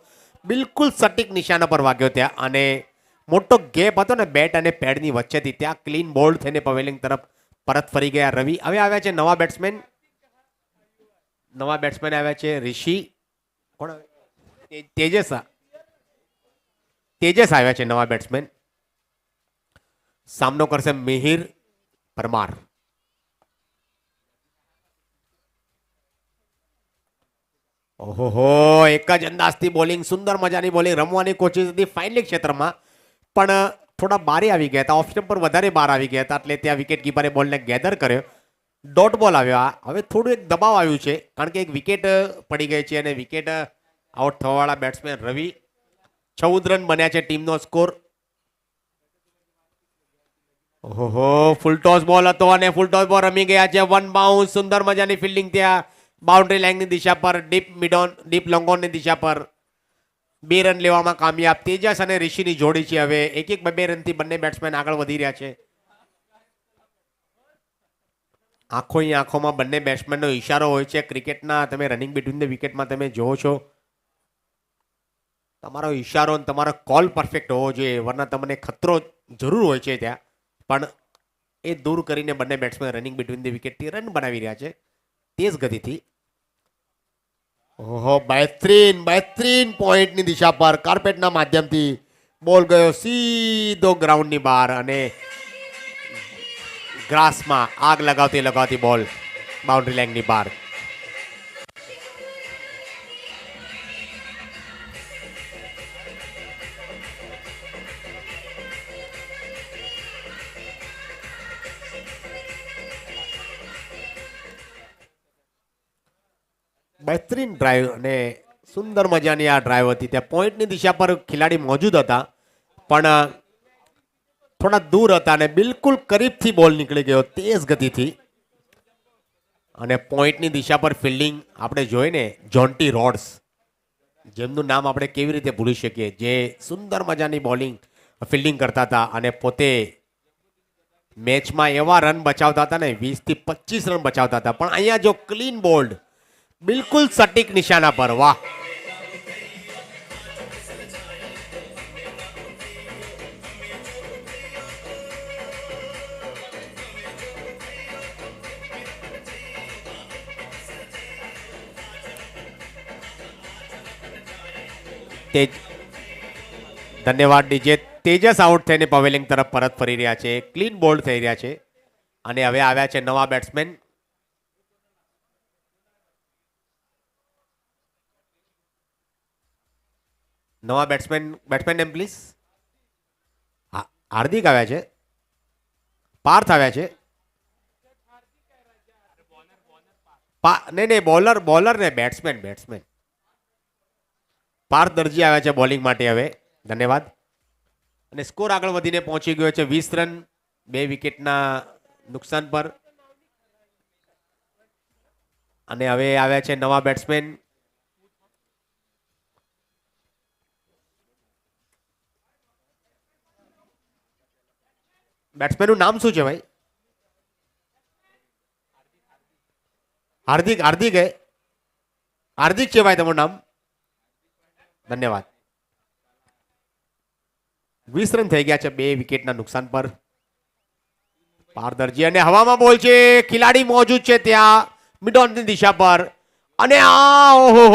બિલકુલ સટીક નિશાના પર વાગ્યો ત્યાં અને મોટો ગેપ હતો ને બેટ અને પેડની વચ્ચેથી. ત્યાં ક્લીન બોલ્ડ થઈને પવેલિંગ તરફ પરત ફરી ગયા રવિ. હવે આવ્યા છે નવા બેટ્સમેન આવ્યા છે ઋષિ. કોણ? તેજસ આવ્યા છે નવા બેટ્સમેન. સામનો કરશે મિહિર પરમાર. ઓહો, એક જ અંદાજથી બોલિંગ, સુંદર મજાની બોલિંગ, રમવાની કોશિશ હતી ફાઇનલી ક્ષેત્રમાં, પણ થોડા બારે આવી ગયા હતા, ઓફ સ્ટમ્પ પર વધારે બહાર આવી ગયા હતા, એટલે ત્યાં વિકેટ કીપરે બોલને ગેધર કર્યો, ડોટ બોલ આવ્યો. હવે થોડું એક દબાવ આવ્યું છે કારણ કે એક વિકેટ પડી ગઈ છે અને વિકેટ આઉટ થવાવાળા બેટ્સમેન રવિ. 14 રન બન્યા છે ટીમનો સ્કોર. ઓહો, ફૂલ ટોસ બોલ હતો અને ફૂલ ટોસ બોલ રમી ગયા છે. વન બાઉન્સ, સુંદર મજાની ફિલ્ડિંગ ત્યાં બાઉન્ડ્રી લાઇનની દિશા પર, ડીપ લોંગ ઓનની દિશા પર. 2 રન લેવામાં કામયાબ. તેજસ અને ઋષિની જોડી છે. હવે એક 2 રનથી બંને બેટ્સમેન આગળ વધી રહ્યા છે. આંખોમાં બંને બેટ્સમેનનો ઈશારો હોય છે. ક્રિકેટના તમે રનિંગ બિટવીન ધ વિકેટમાં તમે જોવો છો, તમારો ઈશારો અને તમારો કોલ પરફેક્ટ હોવો જોઈએ, વરના તમને ખતરો જરૂર હોય છે ત્યાં, પણ એ દૂર કરીને બંને બેટ્સમેન રનિંગ બિટવીન ધ વિકેટથી રન બનાવી રહ્યા છે તેજ ગતિથી. ઓહો, બહેતરીન પોઈન્ટની દિશા પર કાર્પેટના માધ્યમથી બોલ ગયો સીધો ગ્રાઉન્ડની બહાર અને ગ્રાસમાં આગ લગાવતી બોલ બાઉન્ડ્રી લાઇનની બહાર. બહેતરીન ડ્રાઈવ અને સુંદર મજાની આ ડ્રાઈવ હતી. ત્યાં પોઈન્ટની દિશા પર ખેલાડી મોજૂદ હતા પણ થોડા દૂર હતા અને બિલકુલ કરીબથી બોલ નીકળી ગયો તેજ ગતિથી. અને પોઈન્ટની દિશા પર ફિલ્ડિંગ આપણે જોઈને જોન્ટી રોડ્સ, જેમનું નામ આપણે કેવી રીતે ભૂલી શકીએ, જે સુંદર મજાની ફિલ્ડિંગ કરતા હતા અને પોતે મેચમાં એવા રન બચાવતા હતા ને, 20 થી 25 રન બચાવતા હતા. પણ અહીંયા જો ક્લીન બોલ્ડ, બિલકુલ સટીક નિશાના પર. વાહ, ધન્યવાદ ડીજે. તેજસ આઉટ થઈને પવેલિંગ તરફ પરત ફરી રહ્યા છે. ક્લીન બોલ્ડ થઈ રહ્યા છે અને હવે આવ્યા છે નવા બેટ્સમેન. નવા બેટ્સમેન નેમ પ્લીઝ. હાર્દિક આવ્યા છે, પાર્થ આવ્યા છે. નહીં, બોલર ને બેટ્સમેન. પાર્થ દરજી આવ્યા છે બોલિંગ માટે હવે. ધન્યવાદ. અને સ્કોર આગળ વધીને પહોંચી ગયો છે 20 રન 2 વિકેટના નુકસાન પર. અને હવે આવ્યા છે નવા બેટ્સમેન. બેટ્સમેનનું નામ શું છે ભાઈ? હાર્દિક છે ભાઈ તમારું નામ? ધન્યવાદ. 20 રન થઈ ગયા છે 2 વિકેટના નુકસાન પર. પારદર્જી અને હવામાં બોલ છે. ખેલાડી મોજૂદ છે ત્યાં મિડ ઓનની દિશા પર અને ઓહો,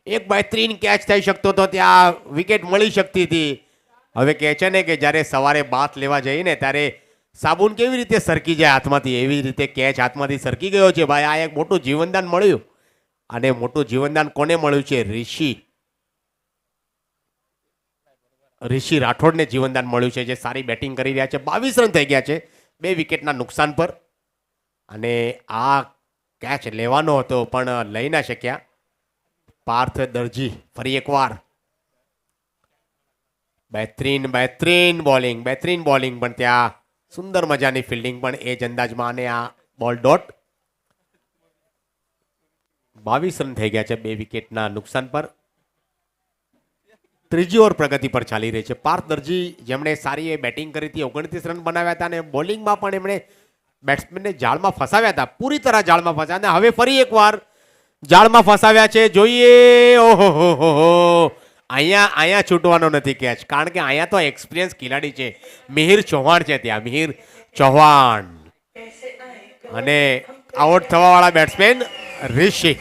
એક બહેતરીન કેચ થઈ શકતો હતો ત્યાં, વિકેટ મળી શકતી હતી. હવે કહે છે ને કે જ્યારે સવારે બાથ લેવા જઈએ ને ત્યારે સાબુન કેવી રીતે સરકી જાય હાથમાંથી, એવી રીતે કેચ હાથમાંથી સરકી ગયો છે ભાઈ. આ એક મોટું જીવનદાન મળ્યું અને મોટું જીવનદાન કોને મળ્યું છે? ઋષિ રાઠોડને જીવનદાન મળ્યું છે, જે સારી બેટિંગ કરી રહ્યા છે. 22 રન થઈ ગયા છે 2 વિકેટના નુકસાન પર. અને આ કેચ લેવાનો હતો પણ લઈ ના શક્યા. પાર્થ દરજી ફરી એકવાર બહેતરીન બોલિંગ પણ ત્યાં સુંદર મજાની ફિલ્ડિંગ પણ એ જ અંદાજમાં. અને આ બોલ ડોટ. 22 રન થઈ ગયા છે 2 વિકેટના નુકસાન પર. ત્રીજી ઓવર પ્રગતિ પર ચાલી રહી છે. પાર્થ દરજી જેમણે સારી બેટિંગ કરી હતી, 29 રન બનાવ્યા હતા અને બોલિંગમાં પણ એમણે બેટ્સમેનને જાળમાં ફસાવ્યા હતા, પૂરી તરહ જાળમાં ફસાવ્યા. અને હવે ફરી એકવાર જાળમાં ફસાવ્યા છે. જોઈએ, ઓહો, અહીંયા છૂટવાનો નથી કેચ, કારણ કે અહીંયા તો એક્સપિરિયન્સ ખેલાડી છે. મિહિર ચૌહાણ છે ત્યાં, મિહિર ચૌહાણ. અને આઉટ થવાવાળા બેટ્સમેન ઋષિ.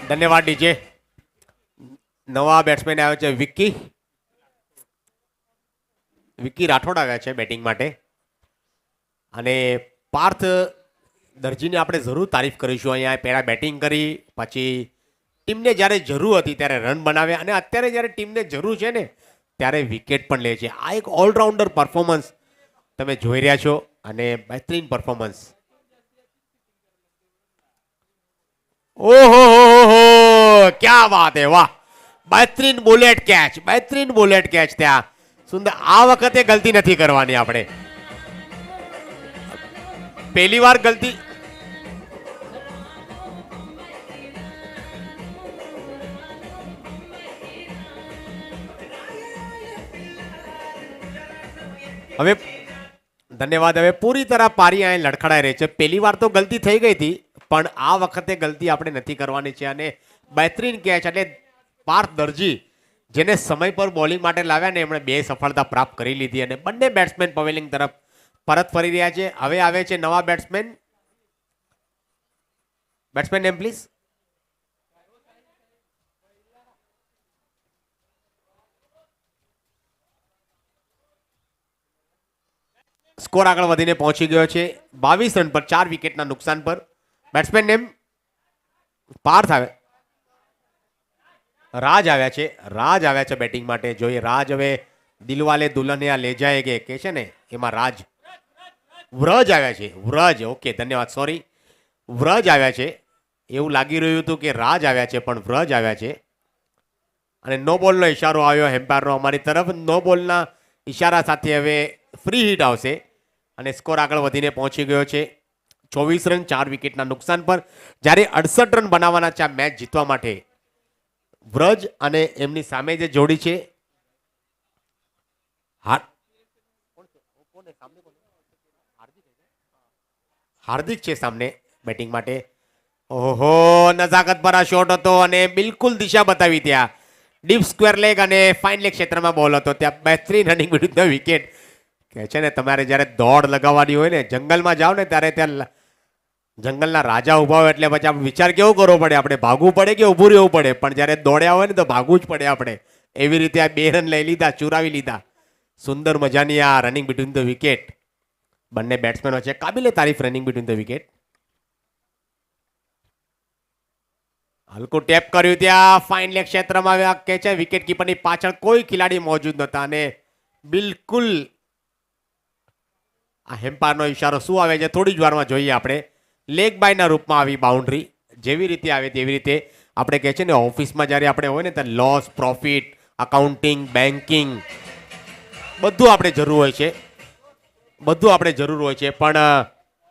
ધન્યવાદ ડીજે. નવા બેટ્સમેન આવ્યો છે વિક્કી. વિક્કી રાઠોડ આવ્યા છે બેટિંગ માટે. અને પાર્થ દરજીને આપણે જરૂર તારીફ કરીશું. અહીંયા પહેલાં બેટિંગ કરી, પછી ટીમને જ્યારે જરૂર હતી ત્યારે રન બનાવ્યા, અને અત્યારે જ્યારે ટીમને જરૂર છે ને ત્યારે વિકેટ પણ લે છે. આ એક ઓલરાઉન્ડર પરફોર્મન્સ તમે જોઈ રહ્યા છો, અને બહેતરીન પરફોર્મન્સ. ઓહો ક્યા વાત હે, વાહ! બહેતરીન બુલેટ કેચ, બહેતરીન બુલેટ કેચ ત્યાં. સુંદર. આ વખતે ગલતી નથી કરવાની આપણે. પહેલી વાર ગલતી. હવે ધન્યવાદ. હવે પૂરી તરહ પારી અહીં લડખડાઈ રહી છે. પહેલી વાર તો ગલતી થઈ ગઈ હતી, પણ આ વખતે ગલતી આપણે નથી કરવાની છે. અને બહેતરીન કેચ. એટલે પાર્થ દરજી જેને સમય પર બોલિંગ માટે લાવ્યા ને એમણે 2 સફળતા પ્રાપ્ત કરી લીધી, અને બંને બેટ્સમેન પવેલિંગ તરફ પરત ફરી રહ્યા છે. હવે આવે છે નવા batsman. Batsman name please. Score આગળ વધીને પહોંચી ગયો છે 22 રન પર 4 વિકેટના નુકસાન પર. બેટ્સમેન નેમ પાર્થ આવે. રાજ આવ્યા છે. રાજ આવ્યા છે બેટિંગ માટે. જોઈએ રાજ. હવે દિલવાલે દુલ્હનિયા લે જાયેગે કે છે ને, એમાં રાજ. વ્રજ આવ્યા છે. વ્રજ. ઓકે ધન્યવાદ. સોરી, વ્રજ આવ્યા છે. એવું લાગી રહ્યું હતું કે રાજ આવ્યા છે, પણ વ્રજ આવ્યા છે. અને નો બોલનો ઇશારો આવ્યો એમ્પાયરનો અમારી તરફ. નો બોલના ઇશારા સાથે હવે ફ્રી હિટ આવશે, અને સ્કોર આગળ વધીને પહોંચી ગયો છે 24 રન 4 વિકેટના નુકસાન પર. જ્યારે 68 રન બનાવવાના છે આ મેચ જીતવા માટે. વ્રજ અને એમની સામે જે જોડી છે હાર્દિક છે સામને બેટિંગ માટે. ઓહો, નજાકત પર આ શોટ હતો, અને બિલકુલ દિશા બતાવી ત્યાં. ડીપ સ્ક્વેર લેગ અને ફાઇન લેગ ક્ષેત્રમાં બોલ હતો ત્યાં. બહેતરીન રનિંગ વિરુદ્ધ વિકેટ. કે છે ને, તમારે જ્યારે દોડ લગાવવાની હોય ને, જંગલમાં જાઓ ને ત્યારે ત્યાં જંગલના રાજા ઉભા હોય એટલે પછી આપણે વિચાર કેવો કરવો પડે, આપણે ભાગવું પડે કે ઊભું રહેવું પડે. પણ જ્યારે દોડ્યા હોય ને તો ભાગવું જ પડે આપણે. એવી રીતે આ 2 રન લઈ લીધા, ચુરાવી લીધા. સુંદર મજાની આ રનિંગ બિટવીન ધ વિકેટ. બંને બેટ્સમેનો છે કાબિલે તારીફ રનિંગ બિટવીન ધ વિકેટ. હલકું ટેપ કર્યું ત્યાં ફાઇન લેગ ક્ષેત્રમાં. કે છે વિકેટ કીપરની પાછળ કોઈ ખેલાડી મોજૂદ નતા, અને બિલકુલ આ હેમ્પારનો ઇશારો શું આવે છે થોડી જ વારમાં જોઈએ આપણે. લેગ બાયના રૂપમાં આવી બાઉન્ડ્રી. જેવી રીતે આવે તેવી રીતે આપણે કહે છે ને, ઓફિસમાં જ્યારે આપણે હોય ને ત્યારે લોસ, પ્રોફિટ, અકાઉન્ટિંગ, બેન્કિંગ બધું આપણે જરૂર હોય છે. બધું આપણે જરૂર હોય છે. પણ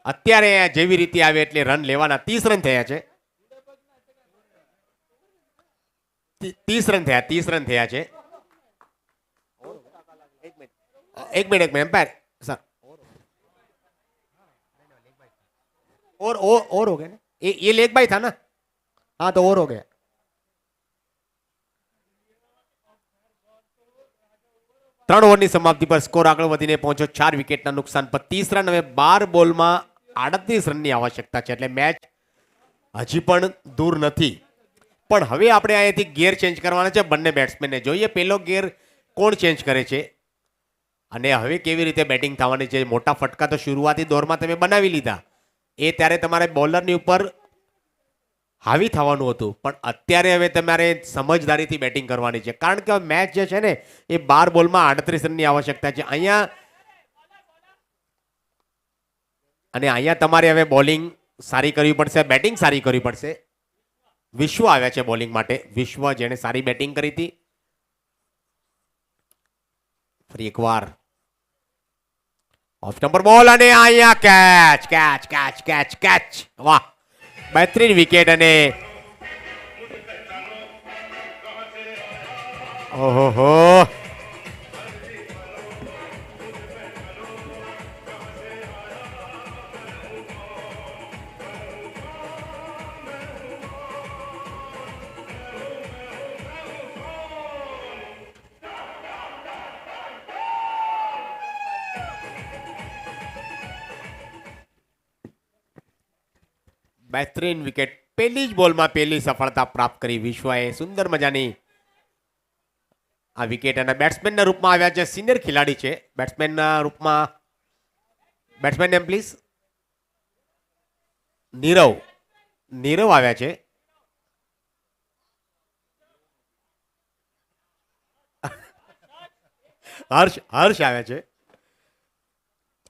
અત્યારે જેવી રીતે આવે એટલે રન લેવાના. 30 રન થયા છે. 30 રન થયા. 30 રન થયા છે. એક મિનિટ એમ્પાયર સર. और हो गया ना, ये लेग बाय था ना. हाँ तो और हो गया. ત્રણ ઓવરની સમાપ્તિ પર સ્કોર આગળ વધીને પહોંચ્યો 4 વિકેટના નુકસાન પર 30 રન. હવે 12 બોલમાં 38 રનની આવશ્યકતા છે, એટલે મેચ હજી પણ દૂર નથી. પણ હવે આપણે અહીંયાથી ગેર ચેન્જ કરવાના છે બંને બેટ્સમેનને. જોઈએ પેલો ગેર કોણ ચેન્જ કરે છે, અને હવે કેવી રીતે બેટિંગ થવાની છે. મોટા ફટકા તો શરૂઆતી દોરમાં તમે બનાવી લીધા, એ ત્યારે તમારે બોલરની ઉપર હાવી થવાનું હતું. પણ અત્યારે હવે તમારે સમજદારીથી બેટિંગ કરવાની છે, કારણ કે મેચ જે છે ને એ 12 બોલમાં 38 રનની આવશ્યકતા છે અહીંયા. અને અહીંયા તમારે હવે બોલિંગ સારી કરવી પડશે, બેટિંગ સારી કરવી પડશે. વિશ્વ આવ્યા છે બોલિંગ માટે. વિશ્વ જેણે સારી બેટિંગ કરી હતી. ફરી એકવાર ઓફ નંબર બોલ, અને અહીંયા catch catch catch catch catch. વાહ, બહેતરીન વિકેટ. અને ઓહો, બહેતરીન વિકેટ પહેલી જ બોલમાં પહેલી સફળતા પ્રાપ્ત કરી વિશ્વએ સુંદર મજાની આ વિકેટ. અને બેટ્સમેનના રૂપમાં આવ્યા છે સિનિયર ખેલાડી છે. બેટ્સમેનના રૂપમાં બેટ્સમેન નેમ પ્લીઝ. નીરવ આવ્યા છે. હર્ષ આવ્યા છે.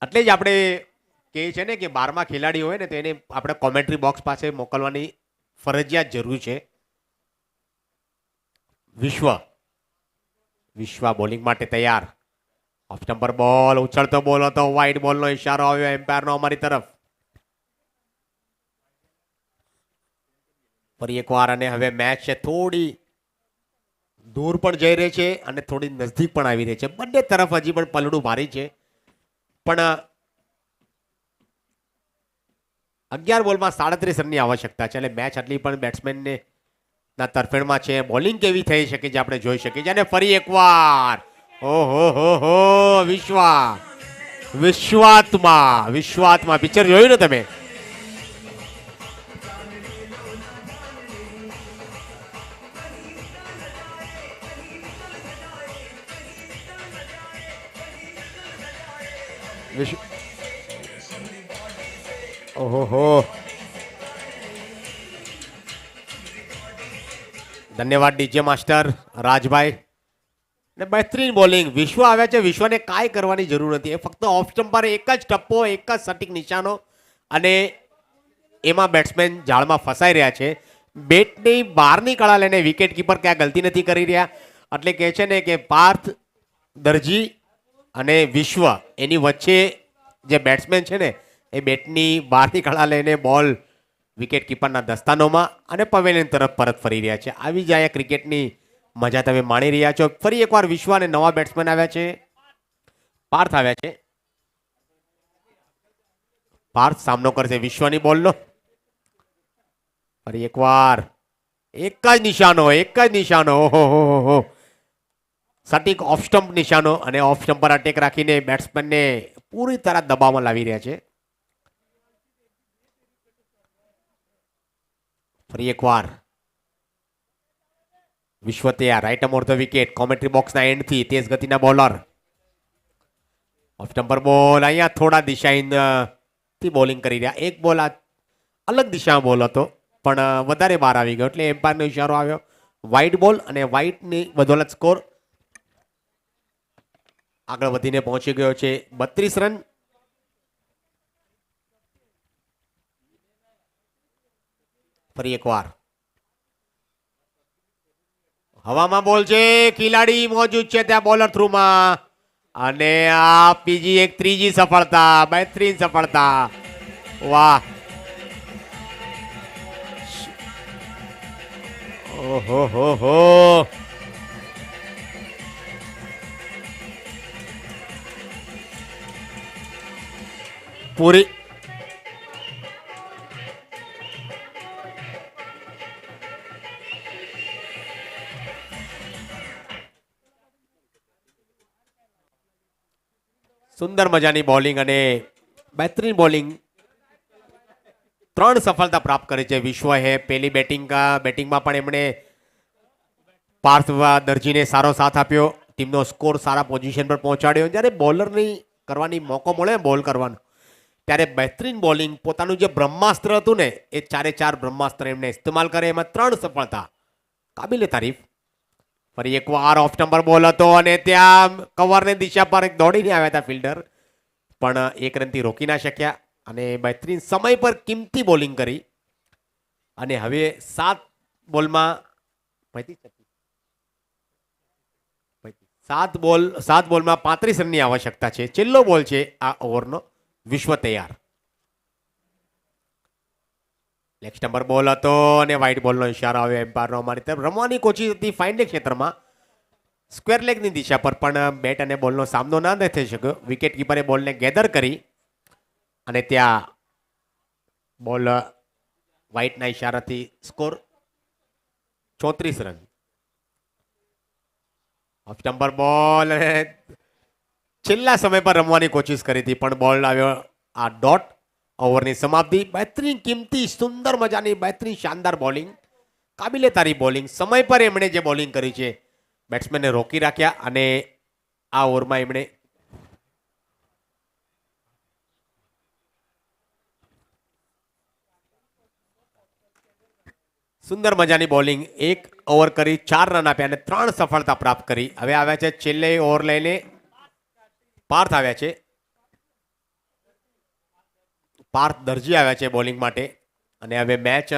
એટલે જ આપણે કહે છે ને કે 12મા ખેલાડી હોય ને તો એને આપણે કોમેન્ટ્રી બોક્સ પાસે મોકલવાની ફરજિયાત જરૂર છે. વિશ્વ બોલિંગ માટે તૈયાર. ઓફ સ્ટમ્પર બોલ, ઉછળતો બોલ હતો. વાઇડ બોલનો ઇશારો આવ્યો એમ્પાયરનો અમારી તરફ. ફરી એકવાર અને હવે મેચ છે થોડી દૂર પણ જઈ રહી છે અને થોડી નજદીક પણ આવી રહી છે. બંને તરફ હજી પણ પલડું ભારી છે. પણ 11 બોલમાં 37 રનની આવશ્યકતા છે. એટલે મેચ આટલી પણ બેટ્સમેનને ના તરફેણમાં છે. બોલિંગ કેવી થઈ શકે છે આપણે જોઈ શકીએ છીએ. અને ફરી એકવાર ઓહો વિશ્વાત્મા પિક્ચર જોયું ને તમે? ઓહો, ધન્યવાદ ડીજે માસ્ટર રાજભાઈ. ને બહેતરીન બોલિંગ વિશ્વ આવ્યા છે. વિશ્વને કાંઈ કરવાની જરૂર નથી. એ ફક્ત ઓફ સ્ટમ્પ પર એક જ ટપ્પો, એક જ સટીક નિશાનો અને એમાં બેટ્સમેન જાળમાં ફસાઈ રહ્યા છે. બેટની બહારની કળા લઈને વિકેટ કીપર ક્યાં ગલતી નથી કરી રહ્યા. એટલે કહે છે ને કે પાર્થ દરજી અને વિશ્વ એની વચ્ચે જે બેટ્સમેન છે ને એ બેટની બહારની કળા લઈને બોલ વિકેટ કીપરના દસ્તાનોમાં અને પવેલિયન તરફ પરત ફરી રહ્યા છે. આવી જ અહીંયા ક્રિકેટની મજા તમે માણી રહ્યા છો. ફરી એકવાર વિશ્વ અને નવા બેટ્સમેન આવ્યા છે. પાર્થ આવ્યા છે. પાર્થ સામનો કરશે વિશ્વની બોલનો. ફરી એકવાર એક જ નિશાનો ઓહો, સટીક ઓફ સ્ટમ્પ નિશાનો અને ઓફ સ્ટમ્પ પર અટેક રાખીને બેટ્સમેનને પૂરી તરહ દબાવમાં લાવી રહ્યા છે. ફરી એકવાર વિશ્વ તૈયાર. Right of the wicket. Commentary બોક્સના એન્ડથી તેજ ગતિના બોલર. ઓફ સ્ટમ્પર બોલ. અહીંયા થોડા દિશાહીનથી બોલિંગ કરી રહ્યા. એક બોલ અલગ દિશામાં બોલ હતો પણ વધારે બહાર આવી ગયો એટલે એમ્પાયરનો ઇશારો આવ્યો. વાઇડ બોલ અને વાઇડની બદોલત સ્કોર આગળ વધીને પહોંચી ગયો છે 32 રન. ફરી એકવાર હવામાં બોલ છે. ખેલાડી મોજૂદ છે ત્યાં બોલર થ્રુમાં અને આ બીજી એક ત્રીજી સફળતા. બહેતરીન સફળતા. વાહ, ઓહો, પૂરી સુંદર મજાની બોલિંગ અને બહેતરીન બોલિંગ. 3 સફળતા પ્રાપ્ત કરી છે વિશ્વએ. પહેલી બેટિંગમાં પણ એમણે પાર્થ દરજીને સારો સાથ આપ્યો. ટીમનો સ્કોર સારા પોઝિશન પર પહોંચાડ્યો. જ્યારે બોલરની કરવાની મોકો મળે બોલ કરવાનો ત્યારે બહેતરીન બોલિંગ પોતાનું જે બ્રહ્માસ્ત્ર હતું ને એ 4 બ્રહ્માસ્ત્ર એમને ઇસ્તેમાલ કરે. એમાં 3 સફળતા કાબિલે તારીફ. ફરી એકવાર ઓફ સ્ટમ્પર બોલ હતો અને ત્યાં કવરની દિશા પર એક દોડીને આવ્યા હતા ફિલ્ડર પણ 1 રનથી રોકી ના શક્યા અને બહેતરીન સમય પર કિંમતી બોલિંગ કરી. અને હવે 7 બોલમાં 35 રનની આવશ્યકતા છે. છેલ્લો બોલ છે આ ઓવરનો. વિશ્વ તૈયાર. લેગ સ્ટમ્પર બોલ હતો અને વાઇડ બોલનો ઇશારો આવ્યો એમ્પાયરનો અમારી તરફ. રમવાની કોશિશ હતી ફાઇન લેગ ક્ષેત્રમાં સ્ક્વેર લેગની દિશા પર પણ બેટ અને બોલનો સામનો ના થઈ શક્યો. વિકેટ કીપરે બોલને ગેધર કરી અને ત્યાં બોલ વાઇટના ઇશારાથી સ્કોર 34 રન. ઓફ સ્ટમ્પર બોલ છેલ્લા સમય પર રમવાની કોશિશ કરી હતી પણ બોલ આવ્યો આ ડોટ ઓવરની સમાપ્તિ. બહેતરીન કિંમતી સુંદર મજાની બહેતરીન શાનદાર બોલિંગ, કાબિલે તારી બોલિંગ, સમય પર એમણે જે બોલિંગ કરી છે બેટ્સમેનને રોકી રાખ્યા અને આ ઓવરમાં એમણે સુંદર મજાની બોલિંગ, 1 ઓવર કરી 4 રન આપ્યા અને 3 સફળતા પ્રાપ્ત કરી. હવે આવ્યા છે છેલ્લે ઓવર લઈને પાર્થ આવ્યા છે. પાર્થ દરજી આવ્યા છે બોલિંગ માટે અને હવે મેચ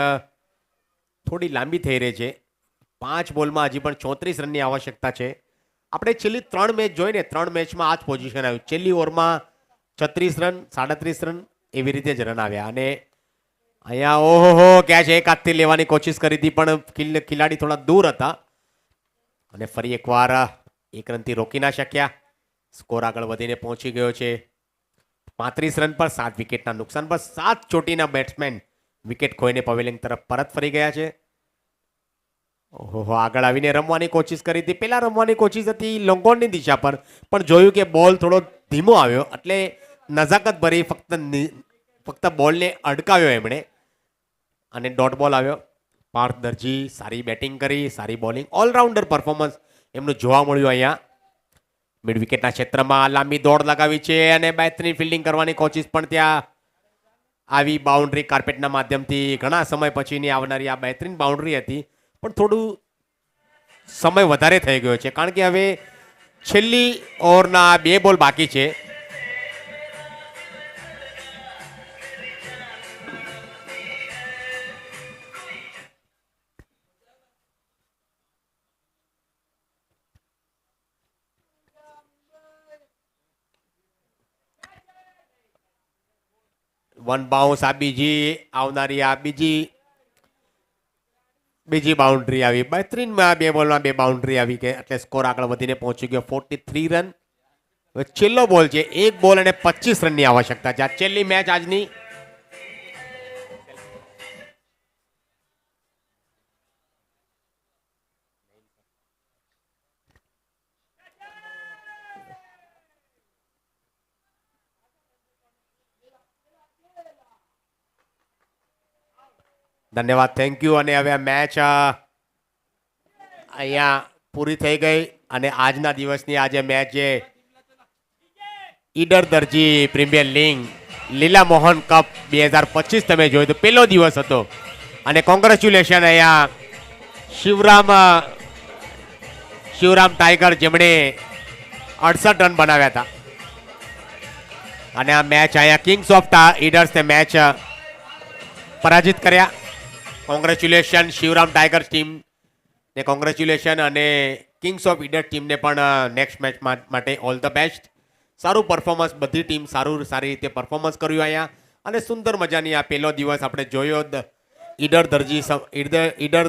થોડી લાંબી થઈ રહી છે. 5 બોલમાં હજી પણ 34 રનની આવશ્યકતા છે. આપણે છેલ્લી 3 મેચ જોઈને 3 મેચમાં આ જ પોઝિશન આવ્યું. છેલ્લી ઓવરમાં 36 રન, 37 રન એવી રીતે જ રન આવ્યા અને અહીંયા ઓહો કેચ એક હાથથી લેવાની કોશિશ કરી હતી પણ ખિલાડી થોડા દૂર હતા અને ફરી એકવાર 1 રનથી રોકી ના શક્યા. સ્કોર આગળ વધીને પહોંચી ગયો છે 35 રન પર 7 વિકેટના નુકસાન પર. 7 ચોટીના બેટ્સમેન વિકેટ ખોઈને પવેલિયન તરફ પરત ફરી ગયા છે. ઓહો આગળ આવીને રમવાની કોશિશ કરી હતી. પહેલા રમવાની કોશિશ હતી લોંગોનની દિશા પર પણ જોયું કે બોલ થોડો ધીમો આવ્યો એટલે નજાકત ભરી ફક્ત બોલને અડકાવ્યો એમણે અને ડોટ બોલ આવ્યો. પાર્થ દરજી સારી બેટિંગ કરી, સારી બોલિંગ, ઓલરાઉન્ડર પરફોર્મન્સ એમનું જોવા મળ્યું. અહીંયા મિડ વિકેટના ક્ષેત્રમાં લાંબી દોડ લગાવી છે અને બહેતરીન ફિલ્ડિંગ કરવાની કોશિશ પણ ત્યાં આવી. બાઉન્ડ્રી કાર્પેટના માધ્યમથી ઘણા સમય પછીની આવનારી આ બહેતરીન બાઉન્ડ્રી હતી પણ થોડું સમય વધારે થઈ ગયો છે કારણ કે હવે છેલ્લી ઓવરના 2 બોલ બાકી છે. વન બાઉન્સ આ આવનારી આ બીજી બાઉન્ડ્રી આવી. બહેતરીનમાં 2 બોલમાં 2 બાઉન્ડ્રી આવી કે એટલે સ્કોર આગળ વધીને પહોંચી ગયો 43 રન. હવે છેલ્લો બોલ છે, 1 બોલ અને 25 રનની આવશ્યકતા છે. આ છેલ્લી મેચ આજની. ધન્યવાદ, થેન્ક યુ. અને હવે આ મેચ અહીંયા પૂરી થઈ ગઈ અને આજના દિવસની આજે મેચ છે ઈડર દરજી પ્રીમિયર લીગ લીલા મોહન કપ 2025 તમે જોયું તો પહેલો દિવસ હતો અને કોંગ્રેચ્યુલેશન અહીંયા શિવરામ ટાઈગર જેમણે 68 રન બનાવ્યા હતા અને આ મેચ અહીંયા કિંગ્સ ઓફ ઈડર્સને મેચ પરાજિત કર્યા. કોંગ્રેચ્યુલેશન શિવરામ ટાઈગર્સ ટીમ ને કોંગ્રેચ્યુલેશન અને કિંગ્સ ઓફ ઈડર ટીમને પણ નેક્સ્ટ મેચ માટે ઓલ ધ બેસ્ટ. સારું પરફોર્મન્સ, બધી ટીમ સારી રીતે પરફોર્મન્સ કર્યું અહીંયા અને સુંદર મજાની આ પહેલો દિવસ આપણે જોયો ઈડર